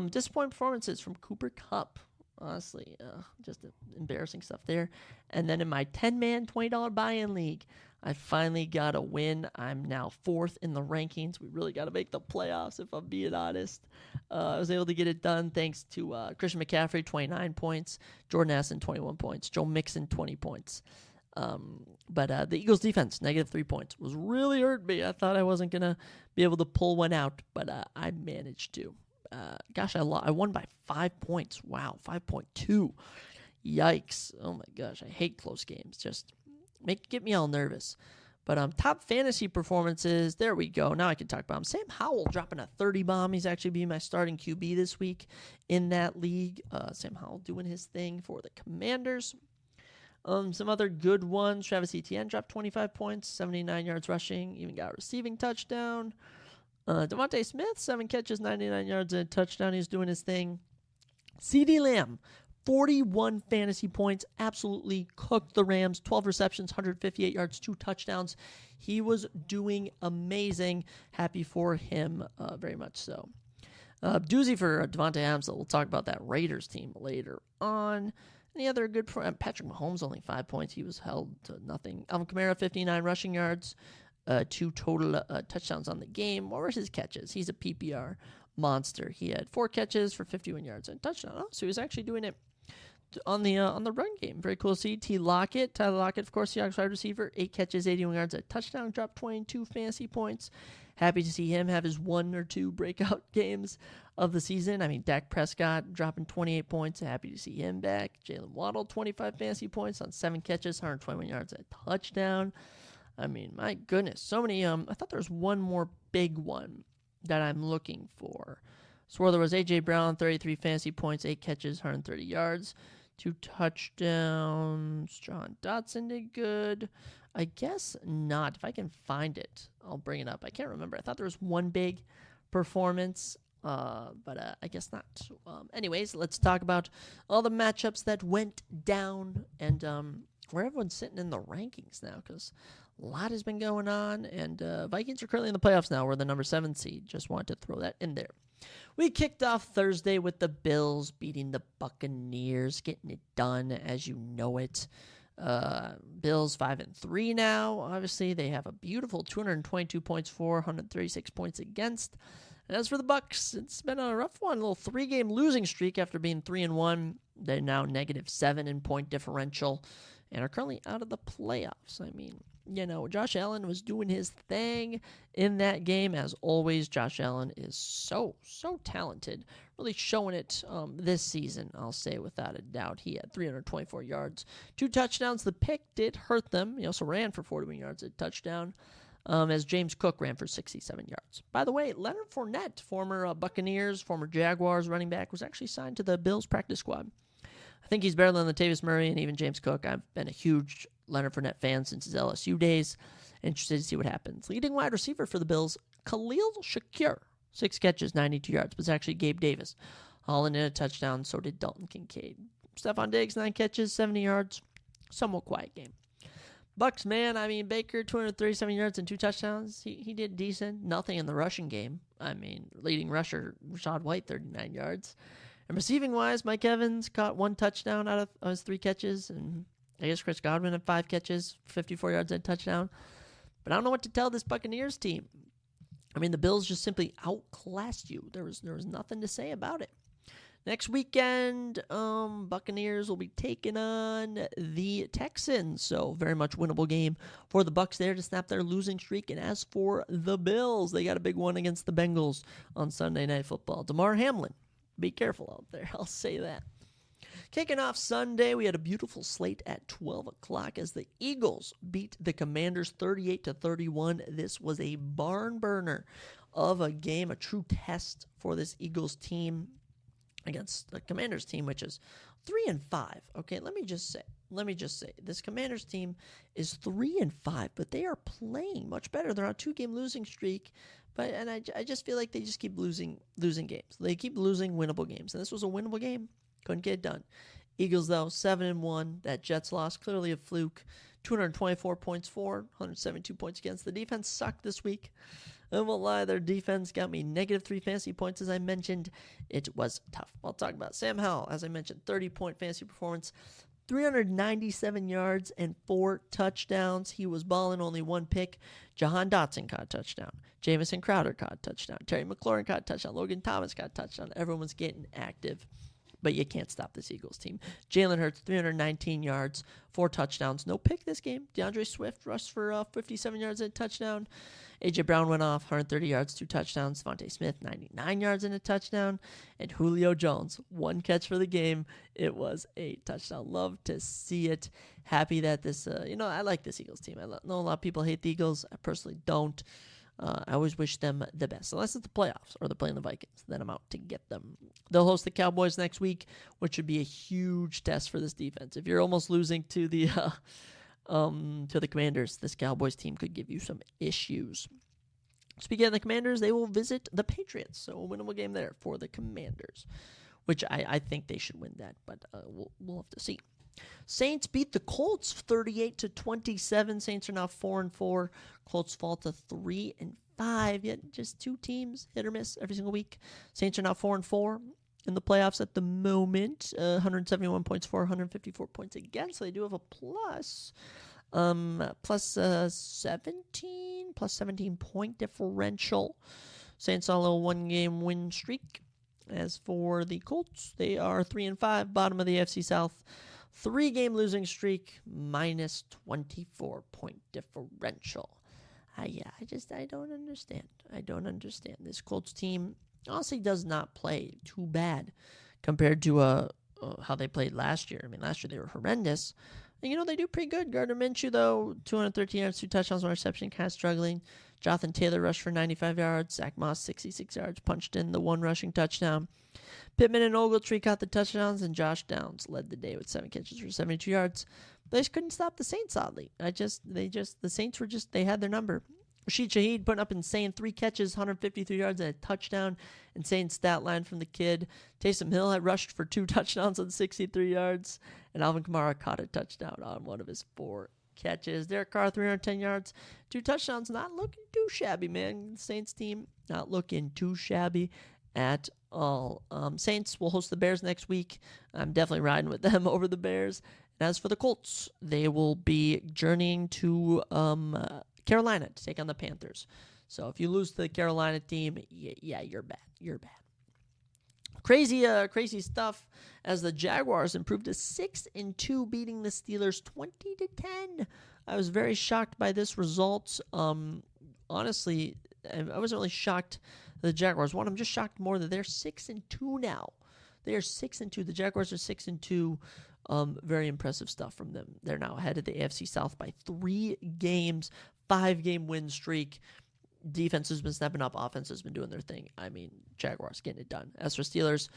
Disappointing performances from Cooper Kupp. Honestly, just embarrassing stuff there. And then in my 10-man, $20 buy-in league, I finally got a win. I'm now 4th in the rankings. We really got to make the playoffs, if I'm being honest. I was able to get it done thanks to Christian McCaffrey, 29 points, Jordan Addison, 21 points, Joe Mixon, 20 points. But the Eagles' defense, -3 points, was really hurt me. I thought I wasn't going to be able to pull one out, but I managed to. I won by 5 points. Wow, 5.2. Yikes. Oh my gosh, I hate close games. Just get me all nervous. But top fantasy performances, there we go. Now I can talk about them. Sam Howell dropping a 30 bomb. He's actually being my starting QB this week in that league. Sam Howell doing his thing for the Commanders. Some other good ones. Travis Etienne dropped 25 points, 79 yards rushing, even got a receiving touchdown. Devontae Smith, 7 catches, 99 yards and a touchdown. He's doing his thing. CeeDee Lamb, 41 fantasy points, absolutely cooked the Rams. 12 receptions, 158 yards, 2 touchdowns. He was doing amazing. Happy for him, very much so. Doozy for Devontae Adams. We'll talk about that Raiders team later on. Any other good for Patrick Mahomes, only 5 points. He was held to nothing. Alvin Kamara, 59 rushing yards. 2 total touchdowns on the game. What were his catches? He's a PPR monster. He had 4 catches for 51 yards and a touchdown. Oh, so he was actually doing it on the run game. Very cool to see. Tyler Lockett, of course, the Seahawks wide receiver, 8 catches, 81 yards, a touchdown, dropped 22 fantasy points. Happy to see him have his 1 or 2 breakout games of the season. Dak Prescott dropping 28 points. Happy to see him back. Jalen Waddle, 25 fantasy points on 7 catches, 121 yards, a touchdown. My goodness, so many. I thought there was one more big one that I'm looking for. Swore there was A.J. Brown, 33 fantasy points, 8 catches, 130 yards, 2 touchdowns. John Dotson did good. I guess not. If I can find it, I'll bring it up. I can't remember. I thought there was one big performance, but I guess not. Anyways, let's talk about all the matchups that went down and where everyone's sitting in the rankings now, because a lot has been going on, and Vikings are currently in the playoffs now. We're the number 7 seed. Just wanted to throw that in there. We kicked off Thursday with the Bills beating the Buccaneers, getting it done as you know it. Bills 5-3 now. Obviously, they have a beautiful 222 points for, 136 points against. And as for the Bucs, it's been a rough one. A little 3-game losing streak after being 3-1. They're now -7 in point differential and are currently out of the playoffs. Josh Allen was doing his thing in that game. As always, Josh Allen is so talented. Really showing it this season, I'll say without a doubt. He had 324 yards, 2 touchdowns. The pick did hurt them. He also ran for 41 yards, a touchdown, as James Cook ran for 67 yards. By the way, Leonard Fournette, former Buccaneers, former Jaguars running back, was actually signed to the Bills practice squad. I think he's better than Latavius Murray and even James Cook. I've been a huge Leonard Fournette fan since his LSU days. Interested to see what happens. Leading wide receiver for the Bills, Khalil Shakir. 6 catches, 92 yards. But it's actually Gabe Davis. Hauling in a touchdown. So did Dalton Kincaid. Stephon Diggs, 9 catches, 70 yards. Somewhat quiet game. Bucks, man. Baker, 237 yards and 2 touchdowns. He did decent. Nothing in the rushing game. Leading rusher, Rashad White, 39 yards. And receiving-wise, Mike Evans caught 1 touchdown out of his 3 catches, and I guess Chris Godwin had 5 catches, 54 yards and a touchdown. But I don't know what to tell this Buccaneers team. I mean, the Bills just simply outclassed you. There was nothing to say about it. Next weekend, Buccaneers will be taking on the Texans. So very much winnable game for the Bucs there to snap their losing streak. And as for the Bills, they got a big one against the Bengals on Sunday Night Football. Damar Hamlin, be careful out there. I'll say that. Kicking off Sunday, we had a beautiful slate at 12 o'clock as the Eagles beat the Commanders 38-31. This was a barn burner of a game, a true test for this Eagles team against the Commanders team, which is 3-5. Okay, let me just say, this Commanders team is 3-5, but they are playing much better. They're on a 2-game losing streak, and I just feel like they just keep losing games. They keep losing winnable games, and this was a winnable game. Couldn't get it done. Eagles, though, 7-1. That Jets loss, clearly a fluke. 224 points for, 172 points against. The defense sucked this week. I won't lie, their defense got me -3 fantasy points, as I mentioned. It was tough. I'll talk about Sam Howell, as I mentioned, 30-point fantasy performance, 397 yards and 4 touchdowns. He was balling, only 1 pick. Jahan Dotson caught a touchdown. Jamison Crowder caught a touchdown. Terry McLaurin caught a touchdown. Logan Thomas caught a touchdown. Everyone's getting active. But you can't stop this Eagles team. Jalen Hurts, 319 yards, 4 touchdowns. No pick this game. DeAndre Swift rushed for 57 yards and a touchdown. A.J. Brown went off, 130 yards, 2 touchdowns. Devontae Smith, 99 yards and a touchdown. And Julio Jones, 1 catch for the game. It was a touchdown. Love to see it. Happy that this, I like this Eagles team. I know a lot of people hate the Eagles. I personally don't. I always wish them the best, unless it's the playoffs or they're playing the Vikings. Then I'm out to get them. They'll host the Cowboys next week, which would be a huge test for this defense. If you're almost losing to the Commanders, this Cowboys team could give you some issues. Speaking of the Commanders, they will visit the Patriots, so a winnable game there for the Commanders, which I think they should win that, but we'll have to see. Saints beat the Colts 38-27. Saints are now 4-4. Colts fall to 3-5. Yet just 2 teams hit or miss every single week. Saints are now 4-4 in the playoffs at the moment. 171 points for, 154 points against. So they do have a plus 17 point differential. Saints on a little 1-game win streak. As for the Colts, they are 3-5, bottom of the AFC South. 3-game losing streak, minus 24 point differential. I don't understand. I don't understand. This Colts team honestly does not play too bad compared to how they played last year. I mean, last year they were horrendous. And, they do pretty good. Gardner Minshew, though, 213 yards, 2 touchdowns, 1 reception, kind of struggling. Jonathan Taylor rushed for 95 yards. Zach Moss, 66 yards, punched in the 1 rushing touchdown. Pittman and Ogletree caught the touchdowns, and Josh Downs led the day with 7 catches for 72 yards. They just couldn't stop the Saints, oddly. The Saints they had their number. Rashid Shaheed putting up insane 3 catches, 153 yards, and a touchdown. Insane stat line from the kid. Taysom Hill had rushed for 2 touchdowns on 63 yards, and Alvin Kamara caught a touchdown on 1 of his 4 catches. Derek Carr, 310 yards, 2 touchdowns. Not looking too shabby, man. The Saints team not looking too shabby at all. Saints will host the Bears next week. I'm definitely riding with them over the Bears. And as for the Colts, they will be journeying to Carolina to take on the Panthers. So if you lose to the Carolina team, yeah, you're bad. You're bad. Crazy stuff as the Jaguars improved to 6-2, beating the Steelers 20-10. I was very shocked by this result. Honestly, I wasn't really shocked the Jaguars won. I'm just shocked more that they're 6-2 now. They are 6-2. The Jaguars are 6-2. Very impressive stuff from them. They're now ahead of the AFC South by 3 games, 5-game win streak. Defense has been stepping up. Offense has been doing their thing. I mean, Jaguars getting it done. As for Steelers,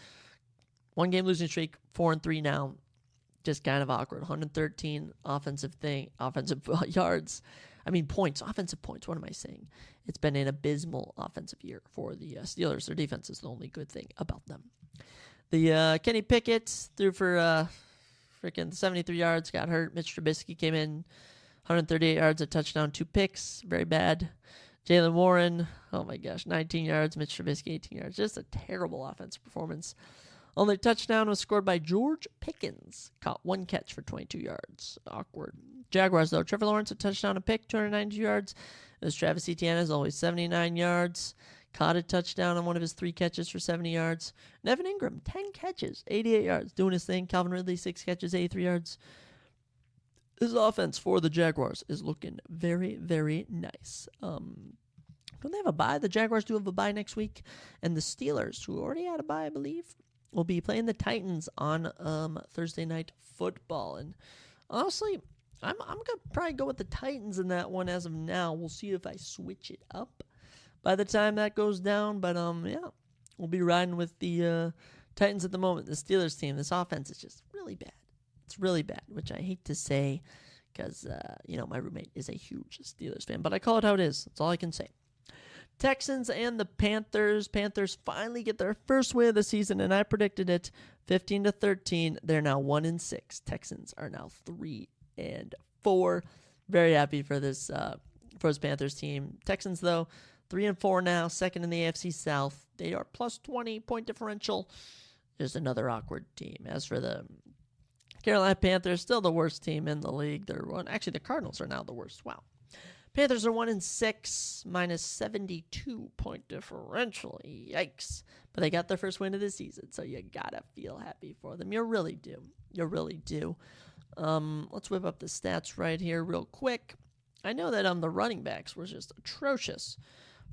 1-game losing streak, 4-3 now. Just kind of awkward. 113 offensive yards. I mean, points, offensive points. What am I saying? It's been an abysmal offensive year for the Steelers. Their defense is the only good thing about them. The Kenny Pickett threw for freaking 73 yards, got hurt. Mitch Trubisky came in, 138 yards, a touchdown, 2 picks. Very bad. Jalen Warren, oh my gosh, 19 yards. Mitch Trubisky, 18 yards. Just a terrible offensive performance Only touchdown was scored by George Pickens. Caught 1 catch for 22 yards. Awkward. Jaguars, though. Trevor Lawrence, a touchdown, a pick, 292 yards. It was Travis Etienne, as always, 79 yards. Caught a touchdown on one of his 3 catches for 70 yards. And Evan Ingram, 10 catches, 88 yards, doing his thing. Calvin Ridley, 6 catches, 83 yards. This offense for the Jaguars is looking very, very nice. Don't they have a bye? The Jaguars do have a bye next week. And the Steelers, who already had a bye, I believe, will be playing the Titans on Thursday Night Football. And honestly, I'm going to probably go with the Titans in that one as of now. We'll see if I switch it up by the time that goes down. But, yeah, we'll be riding with the Titans at the moment. The Steelers team, this offense is just really bad. It's really bad, which I hate to say because, my roommate is a huge Steelers fan. But I call it how it is. That's all I can say. Texans and the Panthers. Panthers finally get their first win of the season, and I predicted it 15-13. They're now 1-6. Texans are now 3-4. Very happy for this Panthers team. Texans, though, 3-4 now, second in the AFC South. They are plus 20 point differential. There's another awkward team. As for the Carolina Panthers, still the worst team in the league. Actually, the Cardinals are now the worst. Wow. Panthers are 1-6, minus 72 point differential. Yikes. But they got their first win of the season, so you gotta feel happy for them. You really do. You really do. Let's whip up the stats right here real quick. I know that the running backs were just atrocious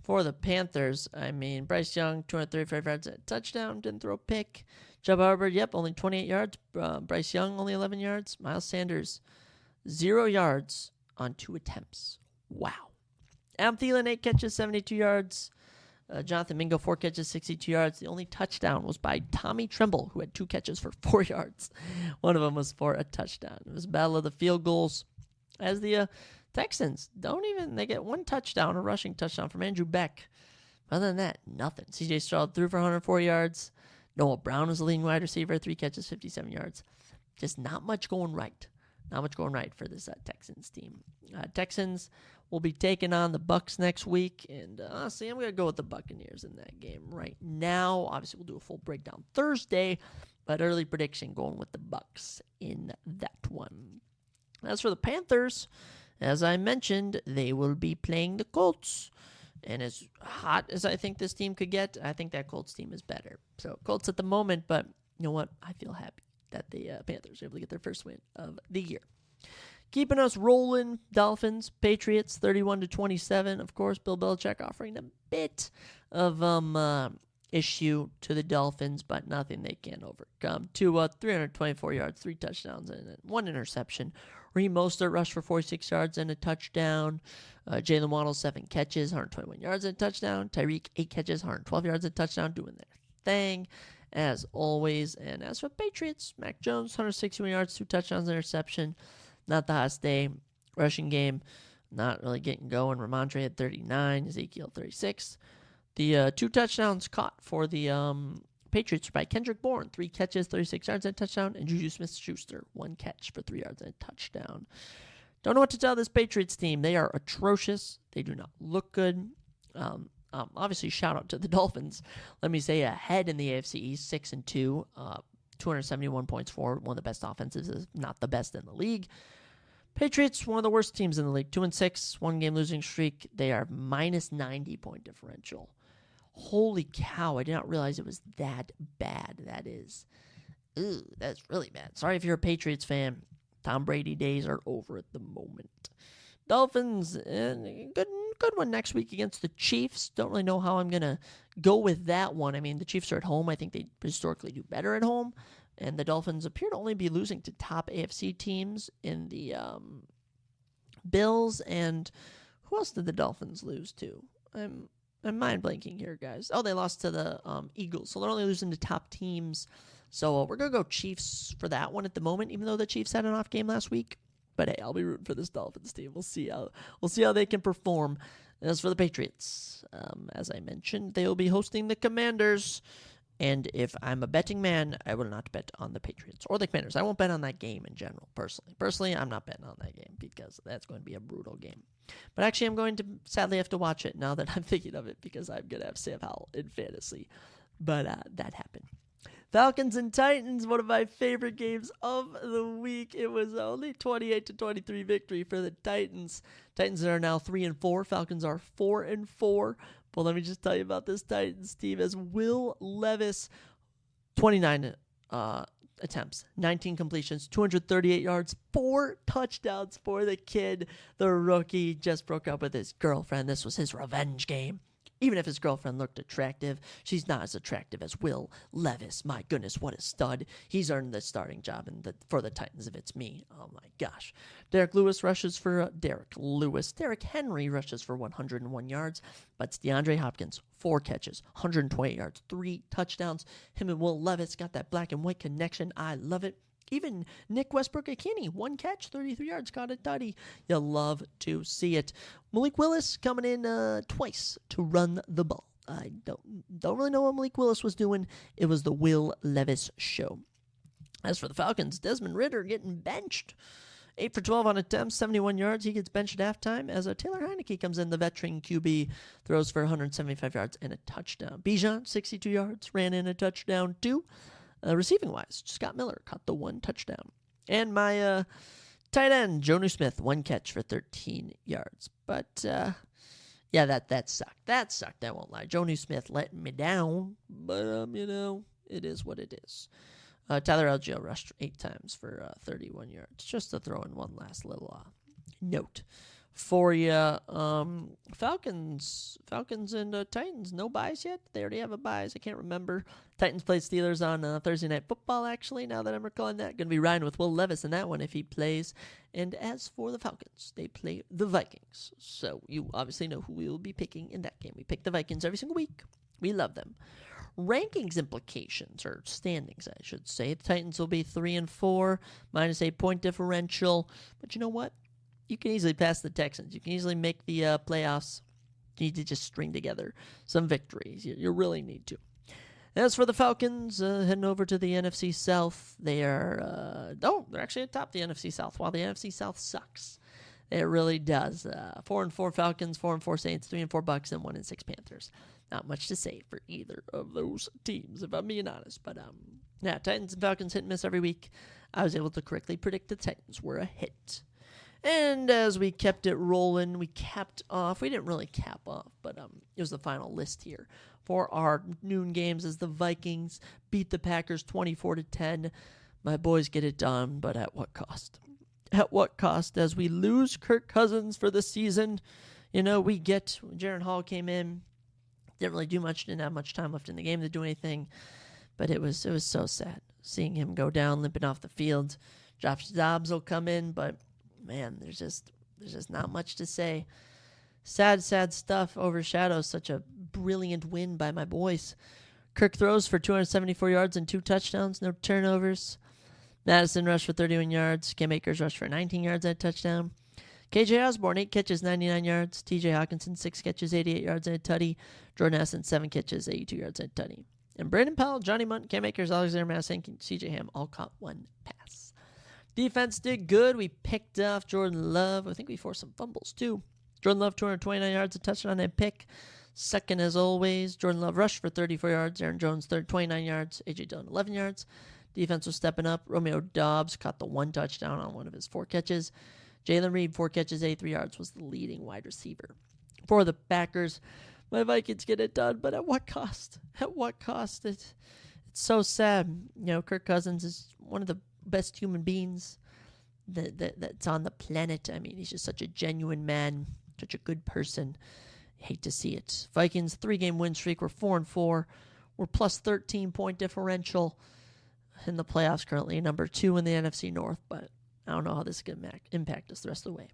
for the Panthers. I mean, Bryce Young, 235 yards at a touchdown, didn't throw a pick. Chubb Hubbard, only 28 yards. Bryce Young, only 11 yards. Miles Sanders, 0 yards on 2 attempts. Wow. Adam Thielen, 8 catches, 72 yards. Jonathan Mingo, 4 catches, 62 yards. The only touchdown was by Tommy Tremble, who had 2 catches for 4 yards. One of them was for a touchdown. It was a battle of the field goals. As the Texans they get 1 touchdown, a rushing touchdown from Andrew Beck. Other than that, nothing. CJ Stroud threw for 104 yards. Noah Brown was the leading wide receiver, 3 catches, 57 yards. Just not much going right. Not much going right for this Texans team. Texans will be taking on the Bucs next week, and honestly, I'm going to go with the Buccaneers in that game right now. Obviously, we'll do a full breakdown Thursday, but early prediction going with the Bucs in that one. As for the Panthers, as I mentioned, they will be playing the Colts. And as hot as I think this team could get, I think that Colts team is better. So Colts at the moment, but you know what? I feel happy that the Panthers are able to get their first win of the year. Keeping us rolling, Dolphins, Patriots, 31-27. Of course, Bill Belichick offering a bit of issue to the Dolphins, but nothing they can't overcome. 324 yards, 3 touchdowns, and 1 interception. Raheem Mostert rushed for 46 yards and a touchdown. Jalen Waddle, 7 catches, 121 yards and a touchdown. Tyreek, 8 catches, 112 yards and a touchdown, doing their thing, as always. And as for the Patriots, Mac Jones, 161 yards, 2 touchdowns, interception. Not the hottest day. Rushing game, not really getting going. Ramondre had 39, Ezekiel 36. The 2 touchdowns caught for the Patriots by Kendrick Bourne, 3 catches, 36 yards and a touchdown, and Juju Smith-Schuster, 1 catch for 3 yards and a touchdown. Don't know what to tell this Patriots team. They are atrocious. They do not look good. Obviously, shout out to the Dolphins. Let me say ahead in the AFC East, 6-2, 271 points for one of the best offenses, if not the best in the league. Patriots, one of the worst teams in the league, 2-6, 1-game losing streak. They are minus 90 point differential. Holy cow, I did not realize it was that bad. That's really bad. Sorry if you're a Patriots fan. Tom Brady days are over at the moment. Dolphins, good one next week against the Chiefs. Don't really know how I'm going to go with that one. I mean, the Chiefs are at home. I think they historically do better at home. And the Dolphins appear to only be losing to top AFC teams in the Bills. And who else did the Dolphins lose to? I'm mind blanking here, guys. Oh, they lost to the Eagles. So they're only losing to top teams. So we're going to go Chiefs for that one at the moment, even though the Chiefs had an off game last week. But hey, I'll be rooting for this Dolphins team. We'll see how they can perform. As for the Patriots, as I mentioned, they will be hosting the Commanders. And if I'm a betting man, I will not bet on the Patriots or the Commanders. I won't bet on that game in general, personally. Personally, I'm not betting on that game because that's going to be a brutal game. But actually, I'm going to sadly have to watch it now that I'm thinking of it because I'm going to have Sam Howell in fantasy. But that happened. Falcons and Titans, one of my favorite games of the week. It was only 28-23 victory for the Titans. Titans are now 3-4. Falcons are 4-4. But let me just tell you about this Titans team as Will Levis, 29 attempts, 19 completions, 238 yards, 4 touchdowns for the kid. The rookie just broke up with his girlfriend. This was his revenge game. Even if his girlfriend looked attractive, she's not as attractive as Will Levis. My goodness, what a stud. He's earned the starting job for the Titans if it's me. Oh my gosh. Derek Henry rushes for 101 yards, but it's DeAndre Hopkins, 4 catches, 128 yards, 3 touchdowns. Him and Will Levis got that black and white connection. I love it. Even Nick Westbrook-Ikhine, 1 catch, 33 yards, caught a tutty. You'll love to see it. Malik Willis coming in twice to run the ball. I don't really know what Malik Willis was doing. It was the Will Levis show. As for the Falcons, Desmond Ridder getting benched. 8 for 12 on attempts, 71 yards. He gets benched at halftime as Taylor Heineke comes in. The veteran QB throws for 175 yards and a touchdown. Bijan, 62 yards, ran in a touchdown too. Receiving-wise, Scott Miller caught the 1 touchdown. And my tight end, Jonnu Smith, 1 catch for 13 yards. But, yeah, that sucked. That sucked, I won't lie. Jonnu Smith letting me down. But, it is what it is. Tyler Algier rushed 8 times for 31 yards. Just to throw in one last little note for you. Falcons and Titans, no buys yet. They already have a buys. I can't remember. Titans play Steelers on Thursday Night Football, actually, now that I'm recalling that. Going to be riding with Will Levis in that one if he plays. And as for the Falcons, they play the Vikings. So you obviously know who we will be picking in that game. We pick the Vikings every single week. We love them. Rankings implications, or standings, I should say. The Titans will be 3-4, minus 8-point differential. But you know what? You can easily pass the Texans. You can easily make the playoffs. You need to just string together some victories. You really need to. As for the Falcons, heading over to the NFC South, they're actually atop the NFC South, while the NFC South sucks. It really does. 4-4 Falcons, 4-4 Saints, 3-4 Bucks, and 1-6 Panthers. Not much to say for either of those teams, if I'm being honest. But yeah, Titans and Falcons hit and miss every week. I was able to correctly predict the Titans were a hit. And as we kept it rolling, we capped off. We didn't really cap off, but it was the final list here for our noon games as the Vikings beat the Packers 24-10. My boys get it done, but at what cost? At what cost? As we lose Kirk Cousins for the season, Jaron Hall came in, didn't really do much, didn't have much time left in the game to do anything, but it was so sad seeing him go down, limping off the field. Josh Dobbs will come in, but man, there's just not much to say. Sad stuff overshadows such a brilliant win by my boys. Kirk throws for 274 yards and 2 touchdowns, no turnovers. Madison rushed for 31 yards. Cam Akers rushed for 19 yards and a touchdown. KJ Osborne, 8 catches, 99 yards. TJ Hawkinson, 6 catches, 88 yards and a tutty. Jordan Addison, 7 catches, 82 yards and a tutty. And Brandon Powell, Johnny Munt, Cam Akers, Alexander Madison, CJ Ham all caught 1 pass. Defense did good. We picked off Jordan Love. I think we forced some fumbles, too. Jordan Love, 229 yards, a touchdown and pick. Second, as always, Jordan Love rushed for 34 yards. Aaron Jones, 29 yards. A.J. Dillon, 11 yards. Defense was stepping up. Romeo Doubs caught the 1 touchdown on one of his 4 catches. Jalen Reed, 4 catches, 83 yards, was the leading wide receiver. For the Packers, my Vikings get it done, but at what cost? At what cost? It's so sad. Kirk Cousins is one of the best human beings that's on the planet. I mean, he's just such a genuine man, such a good person. Hate to see it. Vikings 3-game win streak. We're 4-4. We're plus 13-point differential in the playoffs currently, number 2 in the NFC North, but I don't know how this is going to impact us the rest of the way.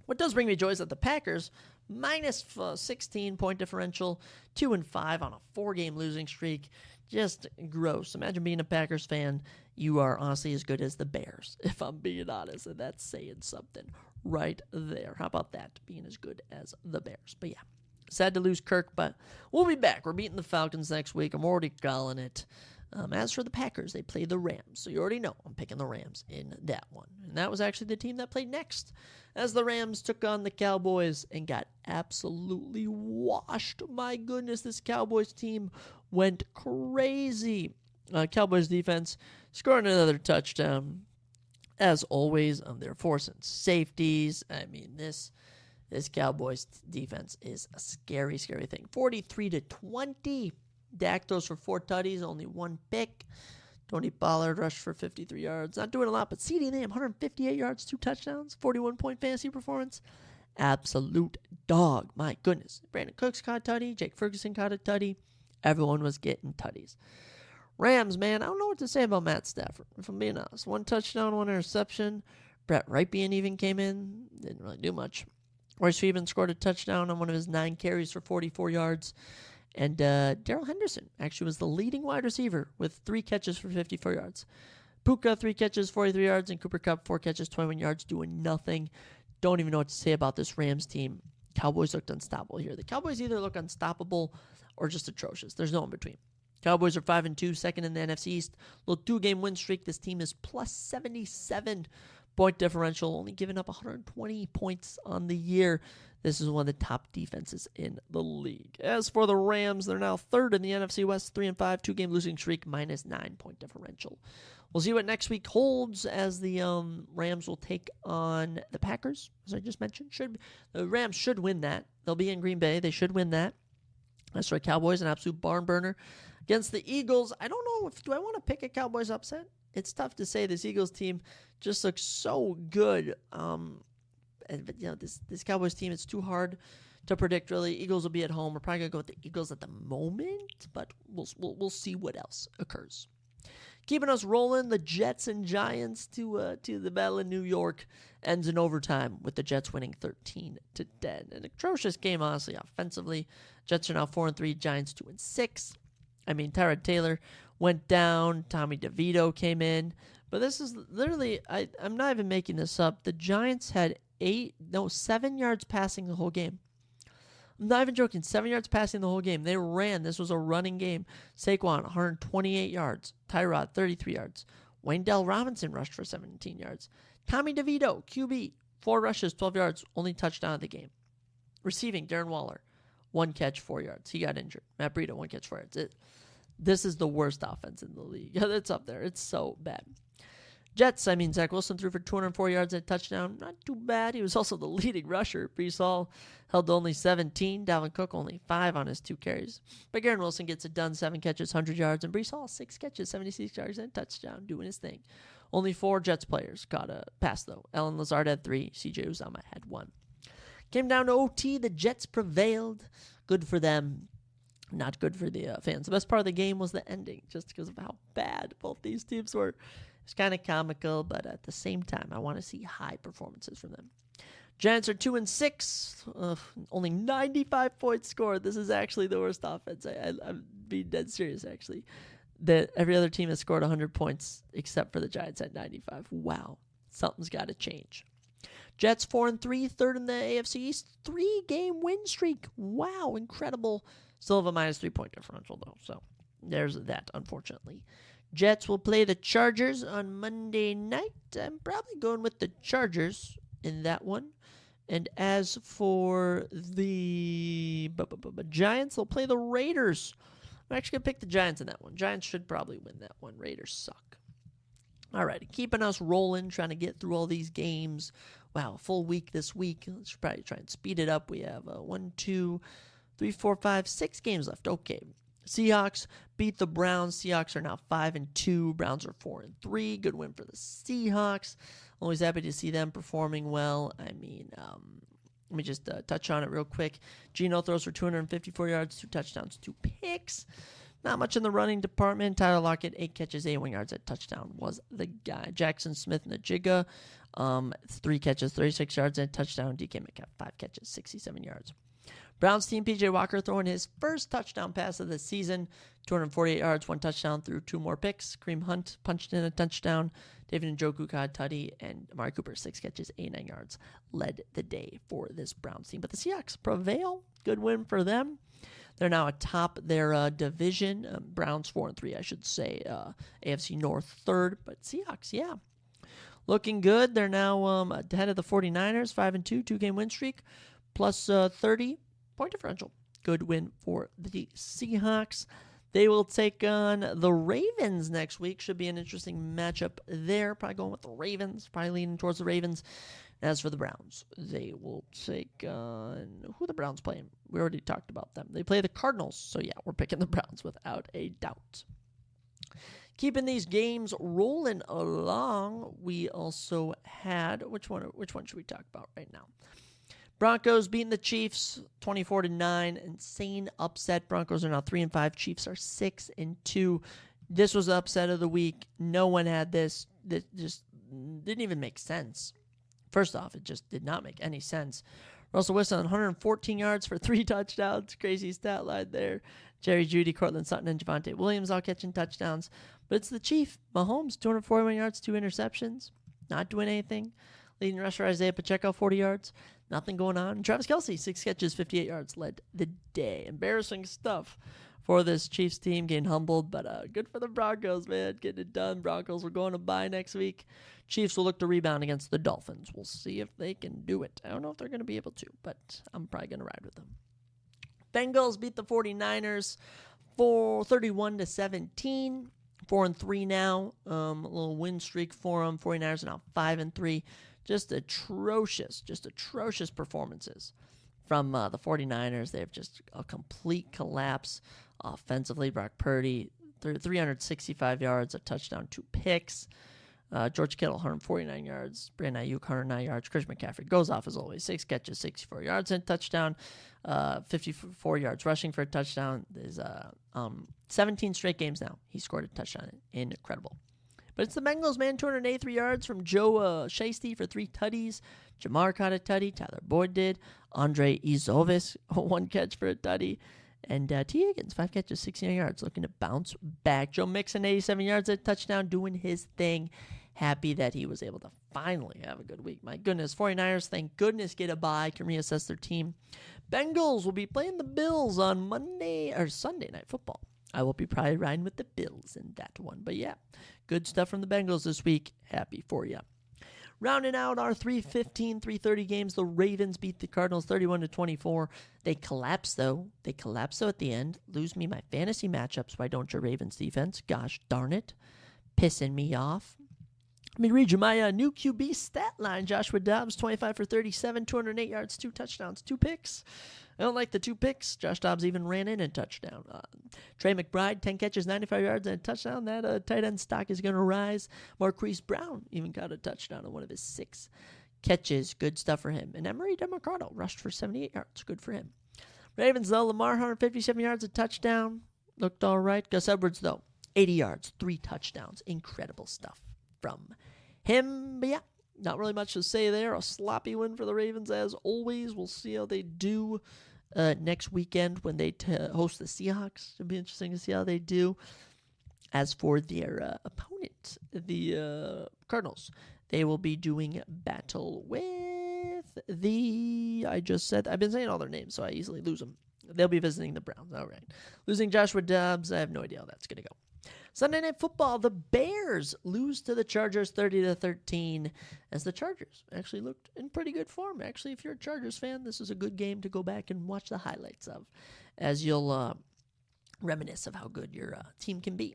What does bring me joy is that the Packers, minus 16-point differential, 2-5 on a 4-game losing streak. Just gross. Imagine being a Packers fan. You are honestly as good as the Bears, if I'm being honest, and that's saying something right there. How about that, being as good as the Bears? But yeah, sad to lose Kirk, but we'll be back. We're beating the Falcons next week. I'm already calling it. As for the Packers, they play the Rams. So you already know I'm picking the Rams in that one. And that was actually the team that played next, as the Rams took on the Cowboys and got absolutely washed. My goodness, this Cowboys team went crazy. Cowboys defense scoring another touchdown. As always, they're forcing safeties. I mean, this Cowboys defense is a scary, scary thing. 43-20. Dak throws for 4 tutties, only 1 pick. Tony Pollard rushed for 53 yards. Not doing a lot, but CeeDee Lamb, 158 yards, 2 touchdowns, 41-point fantasy performance. Absolute dog. My goodness. Brandon Cooks caught a tutty. Jake Ferguson caught a tutty. Everyone was getting tutties. Rams, man, I don't know what to say about Matt Stafford, if I'm being honest. 1 touchdown, 1 interception. Brett Rypien even came in. Didn't really do much. Royce even scored a touchdown on one of his 9 carries for 44 yards. And Darrell Henderson actually was the leading wide receiver with 3 catches for 54 yards. Puka, 3 catches, 43 yards, and Cooper Kupp, 4 catches, 21 yards, doing nothing. Don't even know what to say about this Rams team. Cowboys looked unstoppable here. The Cowboys either look unstoppable or just atrocious. There's no in between. Cowboys are 5-2, second in the NFC East. Little 2-game win streak. This team is plus 77 point differential, only giving up 120 points on the year. This is one of the top defenses in the league. As for the Rams, they're now third in the NFC West, 3-5, 2-game losing streak, minus 9 point differential. We'll see what next week holds as the Rams will take on the Packers, as I just mentioned. The Rams should win that. They'll be in Green Bay. They should win that. As for Cowboys, an absolute barn burner. Against the Eagles, I don't know do I want to pick a Cowboys upset? It's tough to say. This Eagles team just looks so good. But this Cowboys team, it's too hard to predict, really. Eagles will be at home. We're probably going to go with the Eagles at the moment, but we'll see what else occurs. Keeping us rolling, the Jets and Giants to the battle in New York ends in overtime with the Jets winning 13-10. An atrocious game, honestly, offensively. Jets are now 4-3, Giants 2-6. I mean, Tyrod Taylor went down. Tommy DeVito came in. But this is literally, I'm not even making this up. The Giants had 7 yards passing the whole game. I'm not even joking. 7 yards passing the whole game. They ran. This was a running game. Saquon, 128 yards. Tyrod, 33 yards. Wayndell Robinson rushed for 17 yards. Tommy DeVito, QB, 4 rushes, 12 yards. Only touchdown of the game. Receiving, Darren Waller, 1 catch, 4 yards. He got injured. Matt Breida, 1 catch, 4 yards. This is the worst offense in the league. It's up there. It's so bad. Jets, Zach Wilson threw for 204 yards and a touchdown. Not too bad. He was also the leading rusher. Breece Hall held to only 17. Dalvin Cook only 5 on his 2 carries. But Garrett Wilson gets it done. 7 catches, 100 yards. And Breece Hall, 6 catches, 76 yards and a touchdown, doing his thing. Only 4 Jets players got a pass, though. Allen Lazard had 3. CJ Uzomah had 1. Came down to OT. The Jets prevailed. Good for them. Not good for the fans. The best part of the game was the ending, just because of how bad both these teams were. It's kind of comical, but at the same time, I want to see high performances from them. Giants are 2-6, only 95 points scored. This is actually the worst offense. I'm being dead serious, actually. Every other team has scored 100 points except for the Giants at 95. Wow, something's got to change. Jets 4-3, third in the AFC East, 3-game win streak. Wow, incredible. Still have a minus 3 point differential, though, so there's that, unfortunately. Jets will play the Chargers on Monday night. I'm probably going with the Chargers in that one. And as for the Giants, they'll play the Raiders. I'm actually going to pick the Giants in that one. Giants should probably win that one. Raiders suck. All right, keeping us rolling, trying to get through all these games. Wow, full week this week. Let's probably try and speed it up. We have 1, 2, 3, 4, 5, 6 games left. Okay. Seahawks beat the Browns. Seahawks are now 5-2. Browns are 4-3. Good win for the Seahawks. Always happy to see them performing well. I mean, let me just touch on it real quick. Geno throws for 254 yards, 2 touchdowns, 2 picks. Not much in the running department. Tyler Lockett, 8 catches, 81 yards at touchdown was the guy. Jackson Smith-Njigga, 3 catches, 36 yards and a touchdown. DK Metcalf, 5 catches, 67 yards. Browns team, P.J. Walker throwing his first touchdown pass of the season, 248 yards, 1 touchdown through 2 more picks. Kareem Hunt punched in a touchdown. David Njoku caught tutty, and Amari Cooper, 6 catches, 89 yards, led the day for this Browns team. But the Seahawks prevail. Good win for them. They're now atop their division. Browns 4-3, I should say. AFC North third, but Seahawks, yeah. Looking good. They're now ahead of the 49ers, 5-2, 2-game win streak, plus 30 point differential. Good win for the Seahawks. They will take on the Ravens next week. Should be an interesting matchup there. Probably going with the Ravens. Probably leaning towards the Ravens. As for the Browns, they will take on... Who are the Browns playing? We already talked about them. They play the Cardinals. So, yeah, we're picking the Browns without a doubt. Keeping these games rolling along, we also had... Which one should we talk about right now? Broncos beating the Chiefs 24-9. Insane upset. Broncos are now 3-5. Chiefs are 6-2. This was the upset of the week. No one had this. This just didn't even make sense. First off, it just did not make any sense. Russell Wilson 114 yards for 3 touchdowns. Crazy stat line there. Jerry Jeudy, Cortland Sutton, and Javonte Williams all catching touchdowns. But it's the Chief. Mahomes, 241 yards, 2 interceptions. Not doing anything. Leading rusher Isaiah Pacheco, 40 yards. Nothing going on. Travis Kelce, 6 catches, 58 yards, led the day. Embarrassing stuff for this Chiefs team, getting humbled, but good for the Broncos, man, getting it done. Broncos are going to bye next week. Chiefs will look to rebound against the Dolphins. We'll see if they can do it. I don't know if they're going to be able to, but I'm probably going to ride with them. Bengals beat the 49ers for 31-17. 4-3 now. A little win streak for them. 49ers are now 5-3. Just atrocious performances from the 49ers. They have just a complete collapse offensively. Brock Purdy, 365 yards, a touchdown, 2 picks. George Kittle, 149 yards. Brandon Ayuk, 109 yards. Christian McCaffrey goes off as always. 6 catches, 64 yards, and a touchdown. 54 yards rushing for a touchdown. There's 17 straight games now. He scored a touchdown. Incredible. But it's the Bengals, man. 283 yards from Joe Shiesty for 3 tutties. Jamar caught a tutty. Tyler Boyd did. Andre Izovis, 1 catch for a tutty. And T. Higgins, 5 catches, 69 yards, looking to bounce back. Joe Mixon, 87 yards, a touchdown, doing his thing. Happy that he was able to finally have a good week. My goodness, 49ers, thank goodness, get a bye, can reassess their team. Bengals will be playing the Bills on Sunday Night Football. I will be probably riding with the Bills in that one. But yeah, good stuff from the Bengals this week. Happy for you. Rounding out our 3:30 games, the Ravens beat the Cardinals 31-24. They collapsed, though. At the end. Lose me my fantasy matchups. Why don't your Ravens defense? Gosh darn it. Pissing me off. Let me read you my new QB stat line. Joshua Dobbs, 25 for 37, 208 yards, 2 touchdowns, 2 picks. I don't like the 2 picks. Josh Dobbs even ran in a touchdown. Trey McBride, 10 catches, 95 yards, and a touchdown. That tight end stock is going to rise. Marquise Brown even got a touchdown on one of his 6 catches. Good stuff for him. And Emery DeMarcado rushed for 78 yards. Good for him. Ravens, though, Lamar, 157 yards, a touchdown. Looked all right. Gus Edwards, though, 80 yards, 3 touchdowns. Incredible stuff from him. But yeah, not really much to say there. A sloppy win for the Ravens, as always. We'll see how they do next weekend when they host the Seahawks. It'll be interesting to see how they do. As for their opponent, the Cardinals, they will be doing battle with I've been saying all their names, so I easily lose them. They'll be visiting the Browns. All right. Losing Joshua Dobbs, I have no idea how that's going to go. Sunday Night Football, the Bears lose to the Chargers 30-13, as the Chargers actually looked in pretty good form. Actually, if you're a Chargers fan, this is a good game to go back and watch the highlights of, as you'll reminisce of how good your team can be.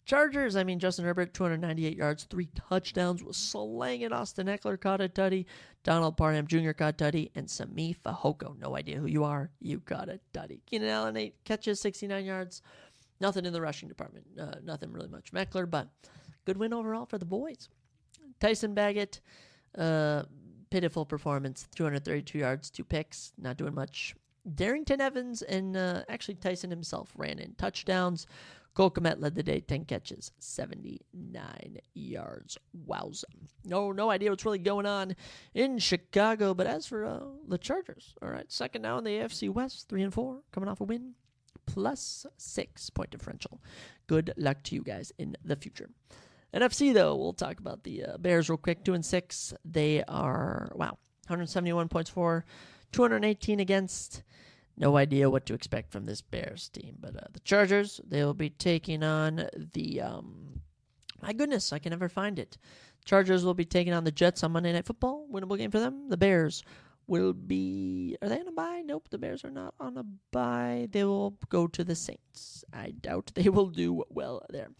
Chargers, Justin Herbert, 298 yards, 3 touchdowns, was slanging. Austin Eckler caught a tutty. Donald Parham Jr. caught a tutty. And Sami Fehoko, no idea who you are, you caught a tutty. Keenan Allen, 8 catches, 69 yards. Nothing in the rushing department. Nothing really much. Eckler, but good win overall for the boys. Tyson Baggett, pitiful performance, 232 yards, 2 picks, not doing much. Darrington Evans and actually Tyson himself ran in touchdowns. Cole Kmet led the day, 10 catches, 79 yards. Wowza. No idea what's really going on in Chicago. But as for the Chargers, all right, second now in the AFC West, 3-4, coming off a win, plus 6 point differential. Good luck to you guys in the future. NFC, though, we'll talk about the Bears real quick, 2-6. They are, 171 points for, 218 against. No idea what to expect from this Bears team. But the Chargers, they will be taking on the, my goodness, I can never find it. Chargers will be taking on the Jets on Monday Night Football. Winnable game for them. The Bears will be... Are they on a bye? Nope, the Bears are not on a bye. They will go to the Saints. I doubt they will do well there.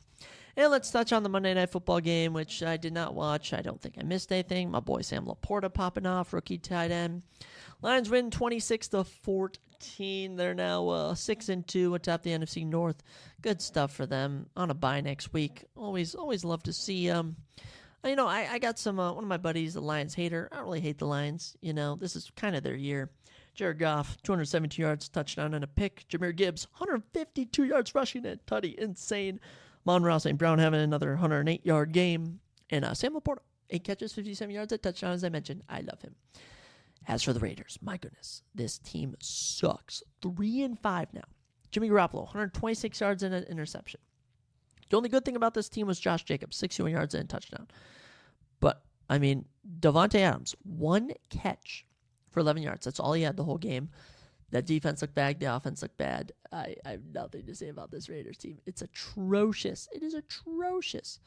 And let's touch on the Monday Night Football game, which I did not watch. I don't think I missed anything. My boy Sam Laporta popping off, rookie tight end. Lions win 26-14. They're now 6-2 atop the NFC North. Good stuff for them. On a bye next week. Always love to see I got some, one of my buddies, a Lions hater. I don't really hate the Lions. This is kind of their year. Jared Goff, 272 yards, touchdown and a pick. Jahmyr Gibbs, 152 yards rushing and tutty. Insane. Amon-Ra St. Brown having another 108-yard game. And Sam Laporta, 8 catches, 57 yards, a touchdown, as I mentioned. I love him. As for the Raiders, my goodness, this team sucks. 3-5 now. Jimmy Garoppolo, 126 yards and an interception. The only good thing about this team was Josh Jacobs, 61 yards and a touchdown. But, Davante Adams, 1 catch for 11 yards. That's all he had the whole game. That defense looked bad. The offense looked bad. I have nothing to say about this Raiders team. It's atrocious. It is atrocious.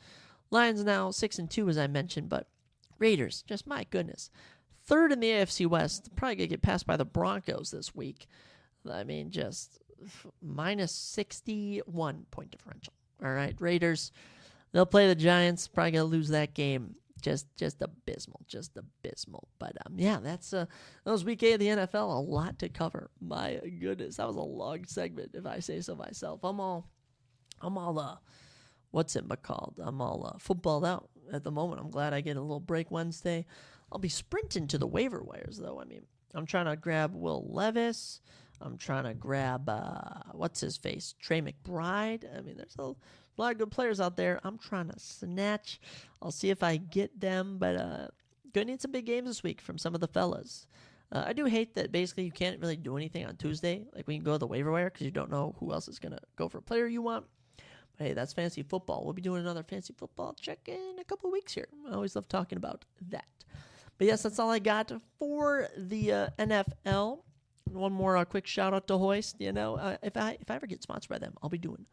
Lions now 6-2, as I mentioned, but Raiders, just my goodness. 3rd in the AFC West. Probably going to get passed by the Broncos this week. Just minus 61 point differential. All right, Raiders, they'll play the Giants. Probably going to lose that game. Just abysmal. But, that was week 8 of the NFL. A lot to cover. My goodness, that was a long segment, if I say so myself. I'm all what's it called? I'm all footballed out at the moment. I'm glad I get a little break Wednesday. I'll be sprinting to the waiver wires, though. I'm trying to grab Will Levis. I'm trying to grab, what's-his-face, Trey McBride. There's a lot of good players out there. I'm trying to snatch. I'll see if I get them, but going to need some big games this week from some of the fellas. I do hate that basically you can't really do anything on Tuesday, like when you go to the waiver wire, because you don't know who else is going to go for a player you want. But hey, that's fantasy football. We'll be doing another fantasy football check in a couple of weeks here. I always love talking about that. But yes, that's all I got for the NFL. One more quick shout out to Hoist. If I ever get sponsored by them, I'll be doing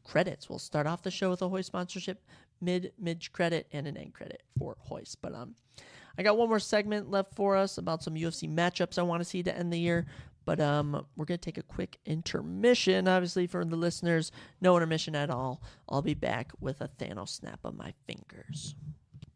credits. We'll start off the show with a Hoist sponsorship, mid credit, and an end credit for Hoist. But I got one more segment left for us about some UFC matchups I want to see to end the year. But we're going to take a quick intermission. Obviously, for the listeners, no intermission at all. I'll be back with a Thanos snap of my fingers.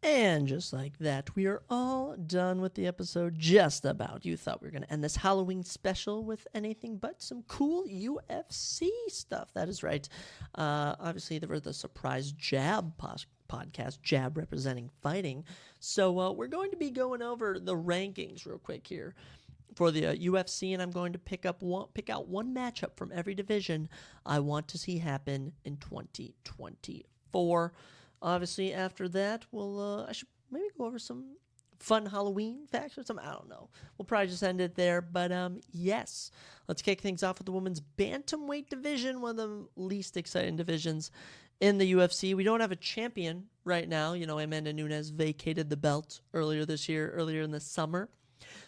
And just like that, we are all done with the episode just about. You thought we were going to end this Halloween special with anything but some cool UFC stuff. That is right. Obviously, there was the surprise Jab podcast, Jab representing fighting. So we're going to be going over the rankings real quick here for the UFC, and I'm going to pick out one matchup from every division I want to see happen in 2024. Obviously, after that, I should maybe go over some fun Halloween facts or something. I don't know. We'll probably just end it there. But, yes, let's kick things off with the women's bantamweight division, one of the least exciting divisions in the UFC. We don't have a champion right now. Amanda Nunes vacated the belt earlier in the summer.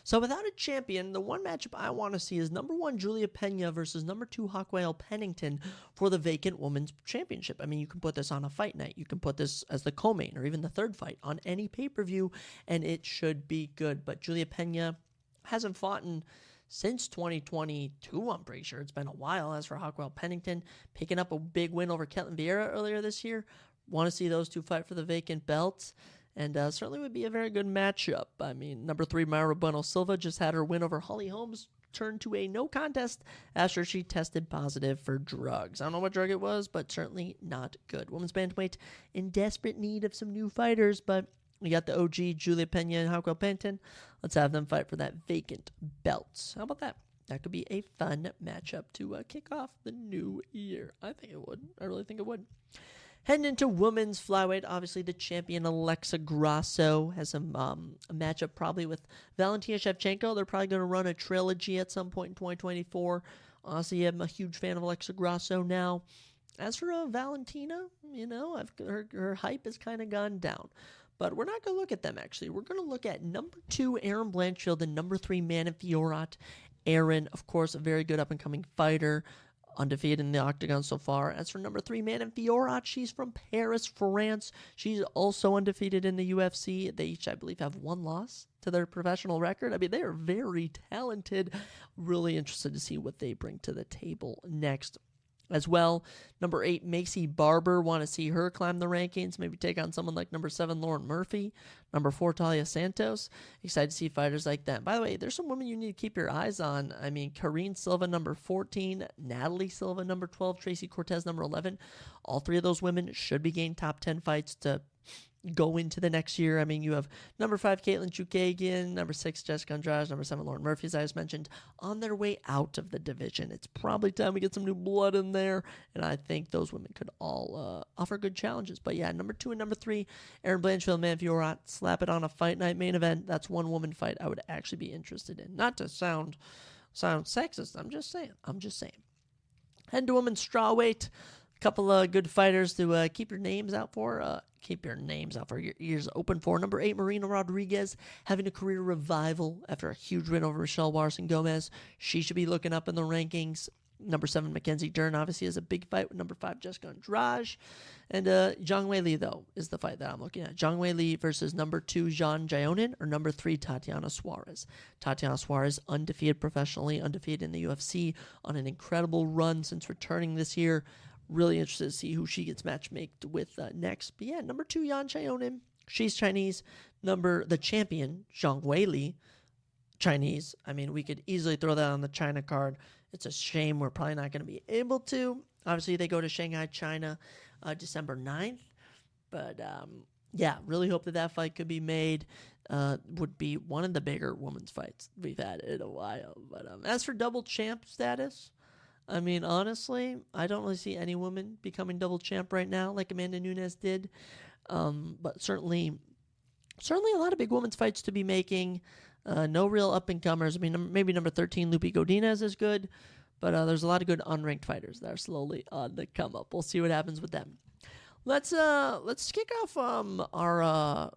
So without a champion, the one matchup I want to see is number 1 Julia Pena versus number 2 Hawkeye Pennington for the vacant women's championship. You can put this on a fight night. You can put this as the co-main or even the third fight on any pay-per-view, and it should be good. But Julia Pena hasn't fought since 2022, I'm pretty sure. It's been a while. As for Hawkeye Pennington, picking up a big win over Ketlin Vieira earlier this year. Want to see those two fight for the vacant belts. And certainly would be a very good matchup. Number 3, Mayra Bueno Silva just had her win over Holly Holmes turn to a no contest after she tested positive for drugs. I don't know what drug it was, but certainly not good. Women's bantamweight in desperate need of some new fighters, but we got the OG Julia Pena and Hawkeye Pennington. Let's have them fight for that vacant belt. How about that? That could be a fun matchup to kick off the new year. I think it would. I really think it would. Heading into women's flyweight, obviously the champion Alexa Grasso has a matchup probably with Valentina Shevchenko. They're probably going to run a trilogy at some point in 2024. Honestly, I'm a huge fan of Alexa Grasso now. As for Valentina, her hype has kind of gone down. But we're not going to look at them, actually. We're going to look at number 2, Erin Blanchfield, and number 3, Manon Fiorot. Erin, of course, a very good up-and-coming fighter. undefeated in the octagon so far. As for number 3, Manon Fiorot, she's from Paris, France. She's also undefeated in the UFC. They each, I believe, have 1 loss to their professional record. I mean, they are very talented. Really interested to see what they bring to the table next. As well, number 8, Macy Barber. Want to see her climb the rankings, maybe take on someone like number 7, Lauren Murphy. Number 4, Talia Santos. Excited to see fighters like that. By the way, there's some women you need to keep your eyes on. I mean, Karine Silva, number 14. Natalie Silva, number 12. Tracy Cortez, number 11. All 3 of those women should be getting top 10 fights to go into the next year. I mean, you have number 5, Caitlin Chukagian, number 6, Jessica Andrade, number 7, Lauren Murphy, as I just mentioned, on their way out of the division. It's probably time we get some new blood in there, and I think those women could all offer good challenges. But yeah, number 2 and number 3, Erin Blanchfield, Manon Fiorot, slap it on a fight night main event. That's one woman fight I would actually be interested in. Not to sound sexist, I'm just saying. Head to women's strawweight. Couple of good fighters to keep your names out for. Keep your ears open for. Number 8, Marina Rodriguez, having a career revival after a huge win over Michelle Warson Gomez. She should be looking up in the rankings. Number 7, Mackenzie Dern, obviously has a big fight with number 5, Jessica Andrade. And Zhang Weili, though, is the fight that I'm looking at. Zhang Weili versus number 2, Zhang Jiaonan, or number 3, Tatiana Suarez. Tatiana Suarez, undefeated professionally, undefeated in the UFC, on an incredible run since returning this year. Really interested to see who she gets matchmaked with next. But yeah, number 2, Yan Xiaonan. She's Chinese. The champion, Zhang Weili, Chinese. I mean, we could easily throw that on the China card. It's a shame we're probably not going to be able to. Obviously, they go to Shanghai, China, December 9th. But yeah, really hope that fight could be made. Would be one of the bigger women's fights we've had in a while. But as for double champ status, I mean, honestly, I don't really see any woman becoming double champ right now like Amanda Nunes did. But certainly a lot of big women's fights to be making. No real up-and-comers. I mean, maybe number 13, Lupi Godinez is good. But there's a lot of good unranked fighters that are slowly on the come-up. We'll see what happens with them. Let's kick off our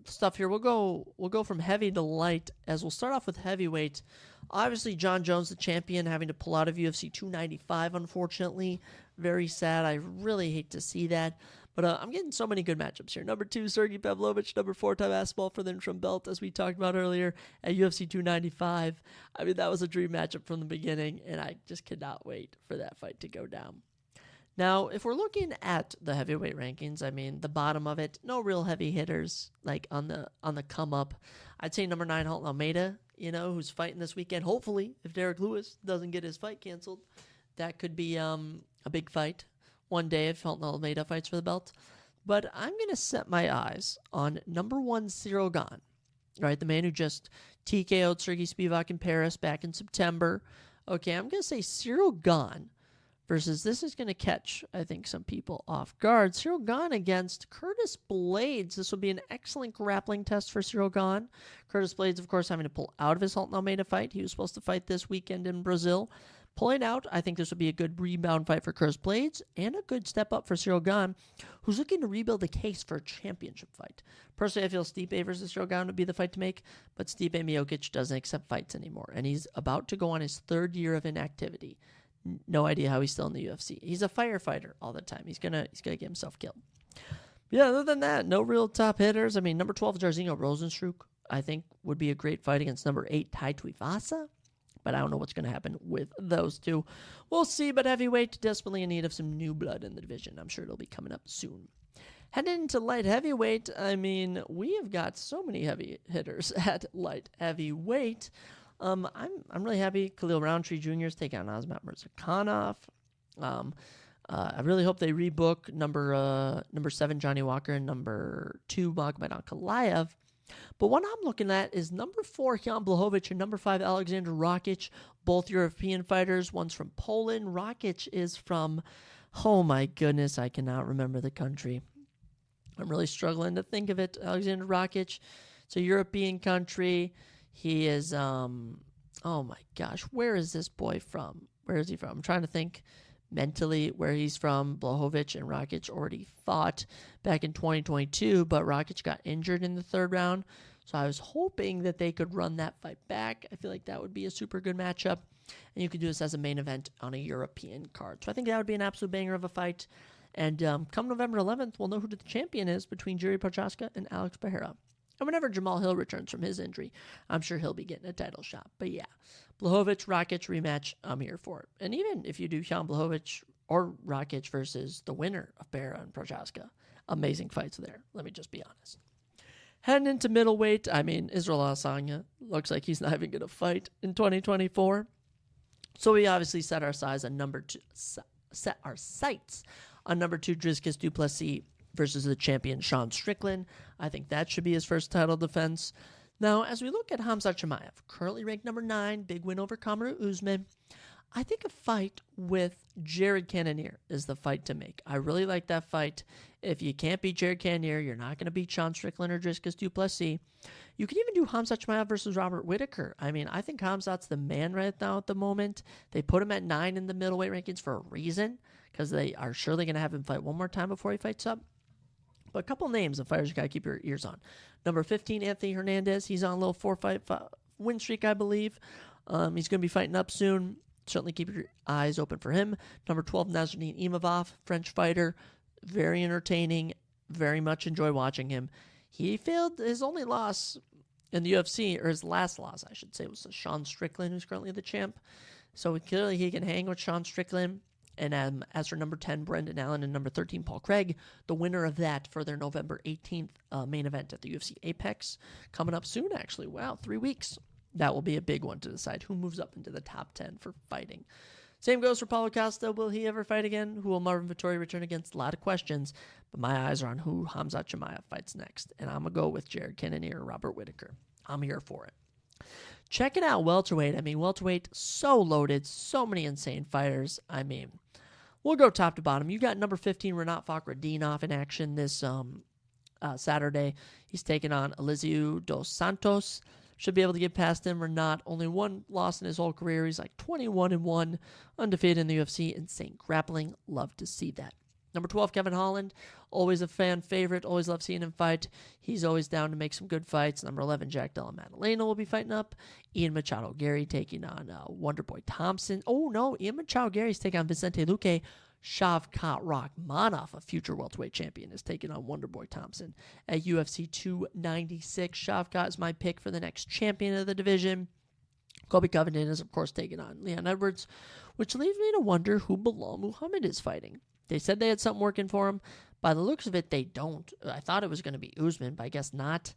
stuff here. We'll go from heavy to light, as we'll start off with heavyweight. Obviously, John Jones, the champion, having to pull out of UFC 295, unfortunately. Very sad. I really hate to see that. But I'm getting so many good matchups here. Number 2, Sergey Pavlovich. Number 4, Tom Aspinall for the interim belt, as we talked about earlier, at UFC 295. I mean, that was a dream matchup from the beginning, and I just cannot wait for that fight to go down. Now, if we're looking at the heavyweight rankings, I mean, the bottom of it, no real heavy hitters like on the come up. I'd say number 9, Halton Almeida, who's fighting this weekend. Hopefully, if Derek Lewis doesn't get his fight canceled, that could be a big fight one day if Halton Almeida fights for the belt. But I'm going to set my eyes on number 1, Cyril Gane, right? The man who just TKO'd Sergey Spivak in Paris back in September. Okay, I'm going to say Cyril Gane versus, this is going to catch, I think, some people off guard, Cyril Gane against Curtis Blades. This will be an excellent grappling test for Cyril Gane. Curtis Blades, of course, having to pull out of his Halton Almeida fight. He was supposed to fight this weekend in Brazil. Pulling out, I think this would be a good rebound fight for Curtis Blades and a good step up for Cyril Gane, who's looking to rebuild the case for a championship fight. Personally, I feel Stipe versus Cyril Gane would be the fight to make, but Stipe Miocic doesn't accept fights anymore, and he's about to go on his 3rd year of inactivity. No idea how he's still in the UFC. He's a firefighter all the time. He's gonna get himself killed. But yeah, other than that, no real top hitters. I mean, number 12, Jairzinho Rozenstruik, I think would be a great fight against number 8, Tai Tuivasa. But I don't know what's going to happen with those two. We'll see, but heavyweight, desperately in need of some new blood in the division. I'm sure it'll be coming up soon. Heading into light heavyweight, I mean, we have got so many heavy hitters at light heavyweight. I'm really happy Khalil Roundtree Jr. is taking on Azmat Murzakanov. I really hope they rebook number 7, Johnny Walker, and number 2, Magomed Ankalaev. But what I'm looking at is number 4, Jan Blachowicz, and number 5, Alexander Rakic, both European fighters. One's from Poland. Rakic is from, oh my goodness, I cannot remember the country. I'm really struggling to think of it. Alexander Rakic, it's a European country. He is, oh my gosh, where is this boy from? Where is he from? I'm trying to think mentally where he's from. Blachowicz and Rakic already fought back in 2022, but Rakic got injured in the 3rd round. So I was hoping that they could run that fight back. I feel like that would be a super good matchup. And you could do this as a main event on a European card. So I think that would be an absolute banger of a fight. And come November 11th, we'll know who the champion is between Jiri Prochazka and Alex Pereira. And whenever Jamal Hill returns from his injury, I'm sure he'll be getting a title shot. But yeah, Blachowicz-Rakic rematch, I'm here for it. And even if you do Jan Blachowicz or Rakic versus the winner of Pereira and Prochazka, amazing fights there. Let me just be honest. Heading into middleweight, Israel Adesanya looks like he's not even going to fight in 2024. So we obviously set our sights on number 2 Dricus du Plessis versus the champion Sean Strickland. I think that should be his first title defense. Now, as we look at Khamzat Chimaev, currently ranked number 9, big win over Kamaru Usman, I think a fight with Jared Cannonier is the fight to make. I really like that fight. If you can't beat Jared Cannonier, you're not going to beat Sean Strickland or Dricus du Plessis. You can even do Khamzat Chimaev versus Robert Whittaker. I think Khamzat's the man right now at the moment. They put him at 9 in the middleweight rankings for a reason, because they are surely going to have him fight one more time before he fights up. But a couple names of fighters you got to keep your ears on. Number 15, Anthony Hernandez. He's on a little 4-fight win streak, I believe. He's going to be fighting up soon. Certainly keep your eyes open for him. Number 12, Nasruddin Imavov, French fighter. Very entertaining. Very much enjoy watching him. He failed his only loss in the UFC, or his last loss, I should say, was to Sean Strickland, who's currently the champ. So clearly he can hang with Sean Strickland. And as for number 10, Brendan Allen, and number 13, Paul Craig, the winner of that for their November 18th main event at the UFC Apex, coming up soon, actually. Wow, 3 weeks. That will be a big one to decide who moves up into the top 10 for fighting. Same goes for Paulo Costa. Will he ever fight again? Who will Marvin Vettori return against? A lot of questions, but my eyes are on who Khamzat Chimaev fights next. And I'm going to go with Jared Cannonier or Robert Whittaker. I'm here for it. Checking out welterweight. Welterweight, so loaded, so many insane fighters. We'll go top to bottom. You got number 15, Renat Fakhretdinov in action this Saturday. He's taking on Eliseu dos Santos. Should be able to get past him. Renat, only one loss in his whole career. He's like 21-1, undefeated in the UFC. Insane grappling. Love to see that. Number 12, Kevin Holland. Always a fan favorite. Always love seeing him fight. He's always down to make some good fights. Number 11, Jack Della Maddalena will be fighting up. Ian Machado Gary taking on Wonderboy Thompson. Oh, no. Ian Machado Gary's taking on Vicente Luque. Shavkat Rakhmonov, a future welterweight champion, is taking on Wonderboy Thompson at UFC 296. Shavkat is my pick for the next champion of the division. Colby Covington is, of course, taking on Leon Edwards, which leaves me to wonder who Bilal Muhammad is fighting. They said they had something working for him. By the looks of it, they don't. I thought it was going to be Usman, but I guess not.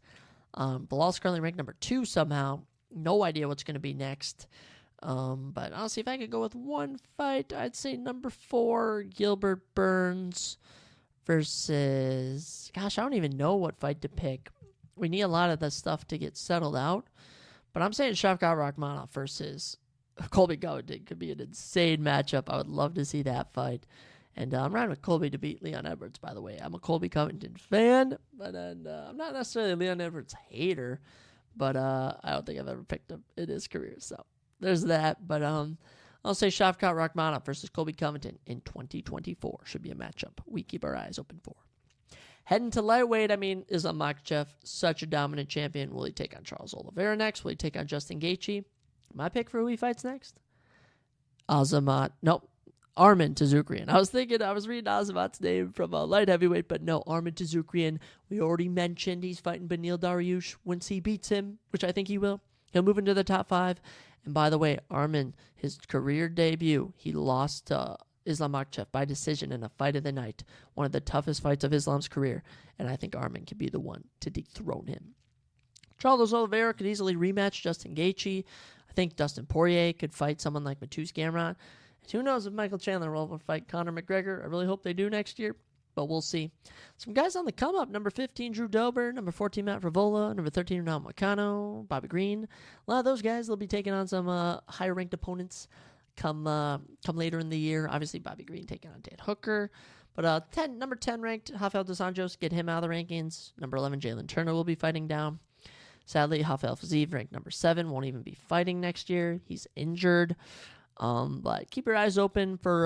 Bilal's currently ranked number 2 somehow. No idea what's going to be next. But I'll see if I could go with one fight. I'd say number 4, Gilbert Burns versus... Gosh, I don't even know what fight to pick. We need a lot of this stuff to get settled out. But I'm saying Shavkat Rakhmonov versus Colby Covington could be an insane matchup. I would love to see that fight. And I'm riding with Colby to beat Leon Edwards, by the way. I'm a Colby Covington fan, but I'm not necessarily a Leon Edwards hater. But I don't think I've ever picked him in his career, so... There's that, but I'll say Shavkat Rakhmonov versus Colby Covington in 2024 should be a matchup we keep our eyes open for. Heading to lightweight, Islam Makhachev, such a dominant champion. Will he take on Charles Oliveira next? Will he take on Justin Gaethje? My pick for who he fights next? Arman Tazukrian. I was reading Azamat's name from light heavyweight, but no, Arman Tazukrian. We already mentioned he's fighting Beneil Dariush. Once he beats him, which I think he will, he'll move into the top 5. And by the way, Arman, his career debut, he lost to Islam Makhachev by decision in a fight of the night. One of the toughest fights of Islam's career. And I think Arman could be the one to dethrone him. Charles Oliveira could easily rematch Justin Gaethje. I think Dustin Poirier could fight someone like Mateusz Gamrot. And who knows if Michael Chandler will ever fight Conor McGregor. I really hope they do next year. But we'll see. Some guys on the come-up. Number 15, Drew Dober. Number 14, Matt Frivola. Number 13, Ronaldo Moicano. Bobby Green. A lot of those guys, they'll be taking on some higher-ranked opponents come later in the year. Obviously, Bobby Green taking on Dan Hooker. But number 10 ranked, Rafael dos Anjos, get him out of the rankings. Number 11, Jalen Turner will be fighting down. Sadly, Rafael Fiziev, ranked number 7, won't even be fighting next year. He's injured. But keep your eyes open for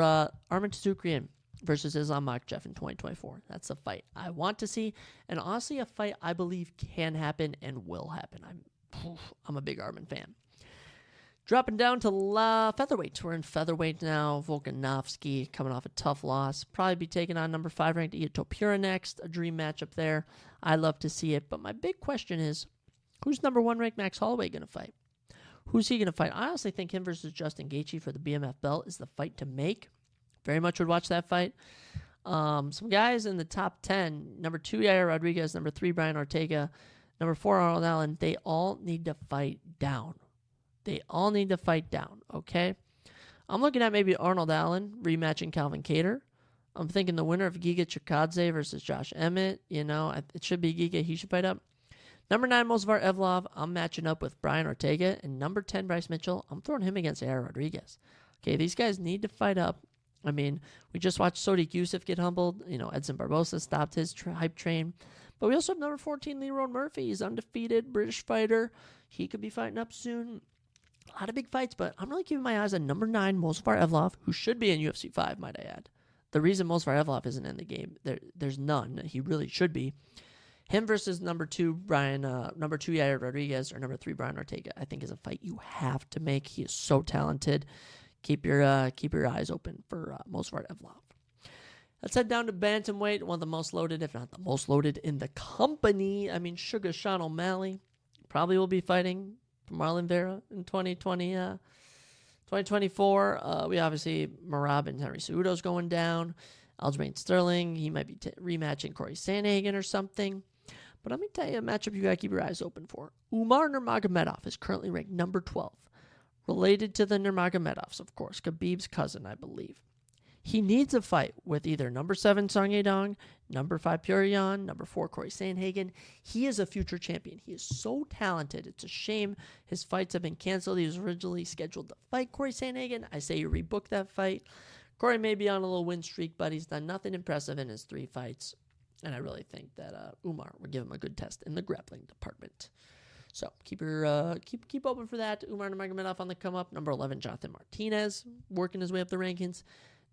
Arman Tazukrian versus Islam Makhachev in 2024. That's a fight I want to see, and honestly, a fight I believe can happen and will happen. I'm a big Arman fan. Dropping down to featherweight. We're in featherweight now. Volkanovski coming off a tough loss. Probably be taking on number 5 ranked Ito Pura next. A dream matchup there. I love to see it. But my big question is, who's number 1 ranked Max Holloway going to fight? Who's he going to fight? I honestly think him versus Justin Gaethje for the BMF belt is the fight to make. Very much would watch that fight. Some guys in the top 10. Number 2, Yair Rodriguez. Number 3, Brian Ortega. Number 4, Arnold Allen. They all need to fight down. Okay? I'm looking at maybe Arnold Allen rematching Calvin Kattar. I'm thinking the winner of Giga Chikadze versus Josh Emmett. It should be Giga. He should fight up. Number 9, Movsar Evloev. I'm matching up with Brian Ortega. And number 10, Bryce Mitchell. I'm throwing him against Yair Rodriguez. Okay, these guys need to fight up. I mean, we just watched Sodiq Yusuff get humbled. Edson Barbosa stopped his hype train. But we also have number 14, Leroy Murphy. He's undefeated, British fighter. He could be fighting up soon. A lot of big fights, but I'm really keeping my eyes on number 9, Movsar Evloev, who should be in UFC 5, might I add. The reason Movsar Evloev isn't in the game, there's none. He really should be. Him versus number 2, Yair Rodriguez, or number 3, Brian Ortega, I think is a fight you have to make. He is so talented. Keep your eyes open for Movsar Evloev. Let's head down to bantamweight, one of the most loaded, if not the most loaded in the company. I mean, Sugar Sean O'Malley probably will be fighting Marlon Vera in 2024. We obviously, Merab and Henry Cejudo's going down. Aljamain Sterling, he might be rematching Corey Sandhagen or something. But let me tell you a matchup you got to keep your eyes open for. Umar Nurmagomedov is currently ranked number 12. Related to the Nurmagomedovs, of course. Khabib's cousin, I believe. He needs a fight with either number 7, Song Yadong, number 5, Petr Yan, number 4, Corey Sandhagen. He is a future champion. He is so talented. It's a shame his fights have been canceled. He was originally scheduled to fight Corey Sandhagen. I say you rebook that fight. Corey may be on a little win streak, but he's done nothing impressive in his 3 fights. And I really think that Umar will give him a good test in the grappling department. So keep open for that. Umar Nurmagomedov on the come up. Number 11, Jonathan Martinez, working his way up the rankings.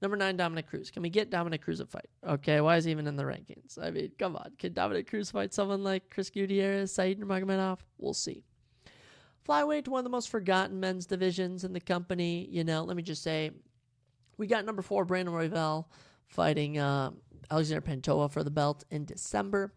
Number 9, Dominic Cruz. Can we get Dominic Cruz a fight? Okay, why is he even in the rankings? I mean, come on. Can Dominic Cruz fight someone like Chris Gutierrez, Said Nurmagomedov? We'll see. Flyweight, one of the most forgotten men's divisions in the company. Let me just say, we got number 4, Brandon Royval, fighting Alexander Pantoja for the belt in December.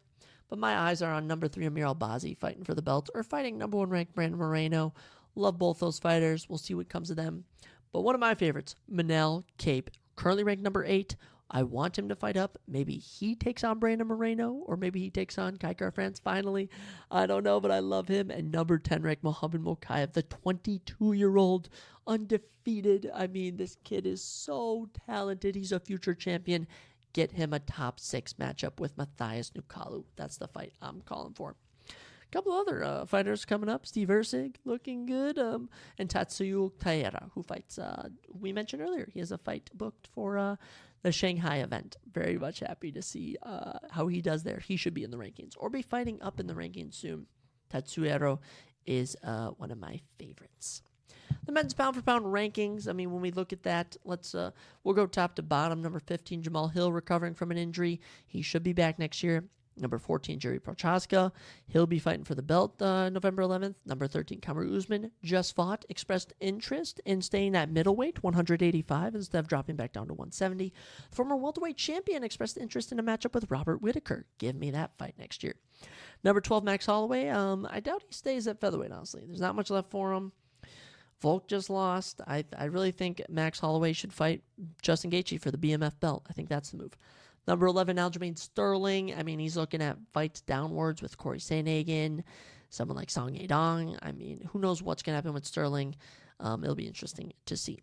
But my eyes are on number 3, Amir Albazi, fighting for the belt, or fighting number 1 ranked Brandon Moreno. Love both those fighters. We'll see what comes of them. But one of my favorites, Manel Kape, currently ranked number 8. I want him to fight up. Maybe he takes on Brandon Moreno, or maybe he takes on Kai France finally. I don't know, but I love him. And number 10 ranked Mohamed Mokaev, the 22-year-old, undefeated. I mean, this kid is so talented. He's a future champion. Get him a top 6 matchup with Matthias Nukalu. That's the fight I'm calling for. A couple other fighters coming up. Steve Erceg looking good. And Tatsuya Taira, who fights, we mentioned earlier. He has a fight booked for the Shanghai event. Very much happy to see how he does there. He should be in the rankings or be fighting up in the rankings soon. Tatsuya is one of my favorites. The men's pound-for-pound rankings, I mean, when we look at that, we'll go top to bottom. Number 15, Jamal Hill, recovering from an injury. He should be back next year. Number 14, Jerry Prochaska. He'll be fighting for the belt November 11th. Number 13, Kamaru Usman, just fought, expressed interest in staying at middleweight, 185, instead of dropping back down to 170. Former welterweight champion expressed interest in a matchup with Robert Whittaker. Give me that fight next year. Number 12, Max Holloway. I doubt he stays at featherweight, honestly. There's not much left for him. Volk just lost. I really think Max Holloway should fight Justin Gaethje for the BMF belt. I think that's the move. Number 11, Aljamain Sterling. I mean, he's looking at fights downwards with Corey Sandhagen, someone like Song Yadong. I mean, who knows what's going to happen with Sterling. It'll be interesting to see.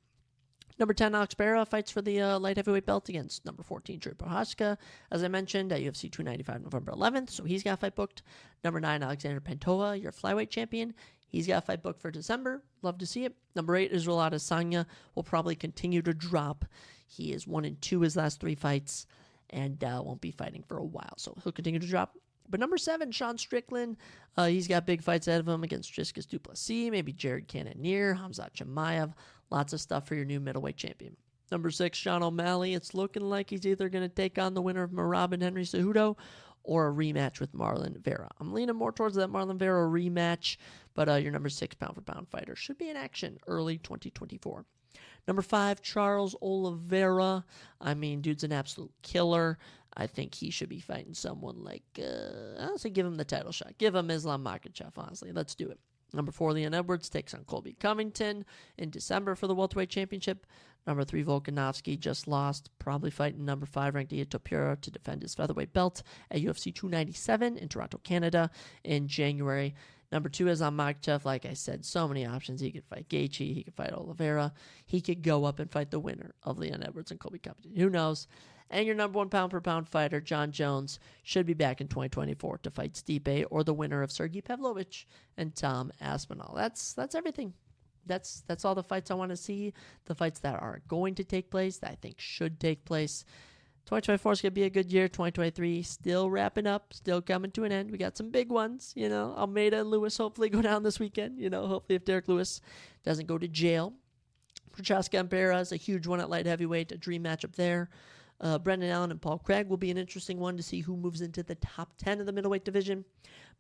Number 10, Alex Pereira fights for the light heavyweight belt against number 14, Jerry Prochaska, as I mentioned, at UFC 295 November 11th, so he's got a fight booked. Number 9, Alexander Pantoja, your flyweight champion. He's got a fight booked for December. Love to see it. Number 8, Israel Adesanya will probably continue to drop. He is 1-2 his last 3 fights and won't be fighting for a while, so he'll continue to drop. But number 7, Sean Strickland, he's got big fights ahead of him against Dricus Du Plessis, maybe Jared Cannonier, Hamzat Chimaev. Lots of stuff for your new middleweight champion. Number 6, Sean O'Malley. It's looking like he's either going to take on the winner of Merab and Henry Cejudo, or a rematch with Marlon Vera. I'm leaning more towards that Marlon Vera rematch, but your number 6 pound-for-pound fighter should be in action early 2024. Number 5, Charles Oliveira. I mean, dude's an absolute killer. I think he should be fighting someone like, I'll say give him the title shot. Give him Islam Makhachev, honestly. Let's do it. Number 4, Leon Edwards takes on Colby Covington in December for the welterweight championship. Number 3, Volkanovski just lost, probably fighting number 5 ranked Ilia Topuria to defend his featherweight belt at UFC 297 in Toronto, Canada in January. Number 2 is on Makhachev. Like I said, so many options. He could fight Gaethje. He could fight Oliveira. He could go up and fight the winner of Leon Edwards and Colby Covington. Who knows? And your number 1 pound-per-pound fighter, John Jones, should be back in 2024 to fight Stipe or the winner of Sergey Pavlovich and Tom Aspinall. That's everything. That's all the fights I want to see. The fights that are going to take place, that I think should take place. 2024 is going to be a good year. 2023 still wrapping up, still coming to an end. We got some big ones, Almeida and Lewis hopefully go down this weekend, hopefully if Derek Lewis doesn't go to jail. Prochaska and Pereira is a huge one at light heavyweight, a dream matchup there. Brendan Allen and Paul Craig will be an interesting one to see who moves into the top 10 of the middleweight division.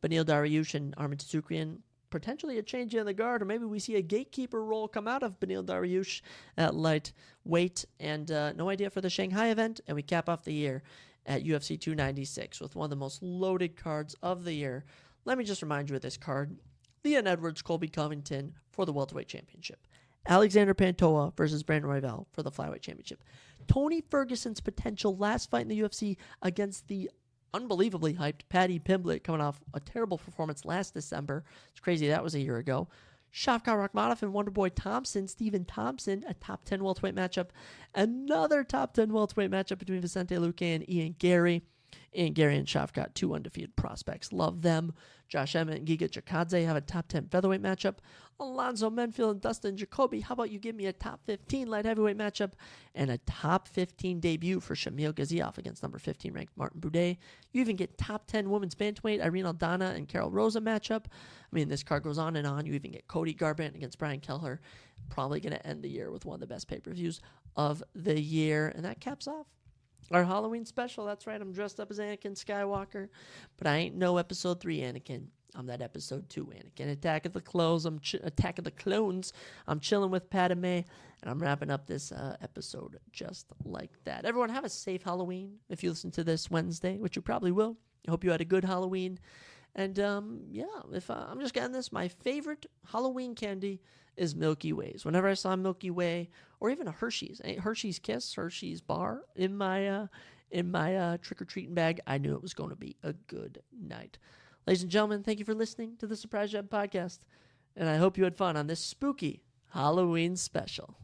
Beneil Dariush and Arman Tsoukian, potentially a change in the guard, or maybe we see a gatekeeper role come out of Beneil Dariush at lightweight. And no idea for the Shanghai event. And we cap off the year at UFC 296 with one of the most loaded cards of the year. Let me just remind you of this card. Leon Edwards, Colby Covington for the welterweight championship. Alexander Pantoja versus Brandon Royval for the flyweight championship. Tony Ferguson's potential last fight in the UFC against the unbelievably hyped Paddy Pimblett, coming off a terrible performance last December. It's crazy that was a year ago. Shavkat Rakhmonov and Wonderboy Thompson, Stephen Thompson, a top 10 welterweight matchup. Another top 10 welterweight matchup between Vicente Luque and Ian Gary. Ian Gary and Shavkat, 2 undefeated prospects. Love them. Josh Emmett and Giga Chikadze have a top 10 featherweight matchup. Alonzo Menfield and Dustin Jacoby. How about you give me a top 15 light heavyweight matchup and a top 15 debut for Shamil Gaziev against number 15 ranked Martin Boudet. You even get top 10 women's bantamweight Irene Aldana and Carol Rosa matchup. I mean, this card goes on and on. You even get Cody Garbrandt against Brian Kelleher. Probably going to end the year with one of the best pay-per-views of the year. And that caps off our Halloween special. That's right, I'm dressed up as Anakin Skywalker, but I ain't no episode 3 Anakin. I'm that episode 2 Anakin. Attack of the Clones. Attack of the Clones. I'm chilling with Padme, and I'm wrapping up this episode just like that. Everyone, have a safe Halloween. If you listen to this Wednesday, which you probably will, I hope you had a good Halloween. And if I'm just getting this, my favorite Halloween candy is Milky Ways. Whenever I saw Milky Way or even a Hershey's Kiss, Hershey's Bar in my trick-or-treating bag, I knew it was going to be a good night. Ladies and gentlemen, thank you for listening to the Surprise Jab podcast, and I hope you had fun on this spooky Halloween special.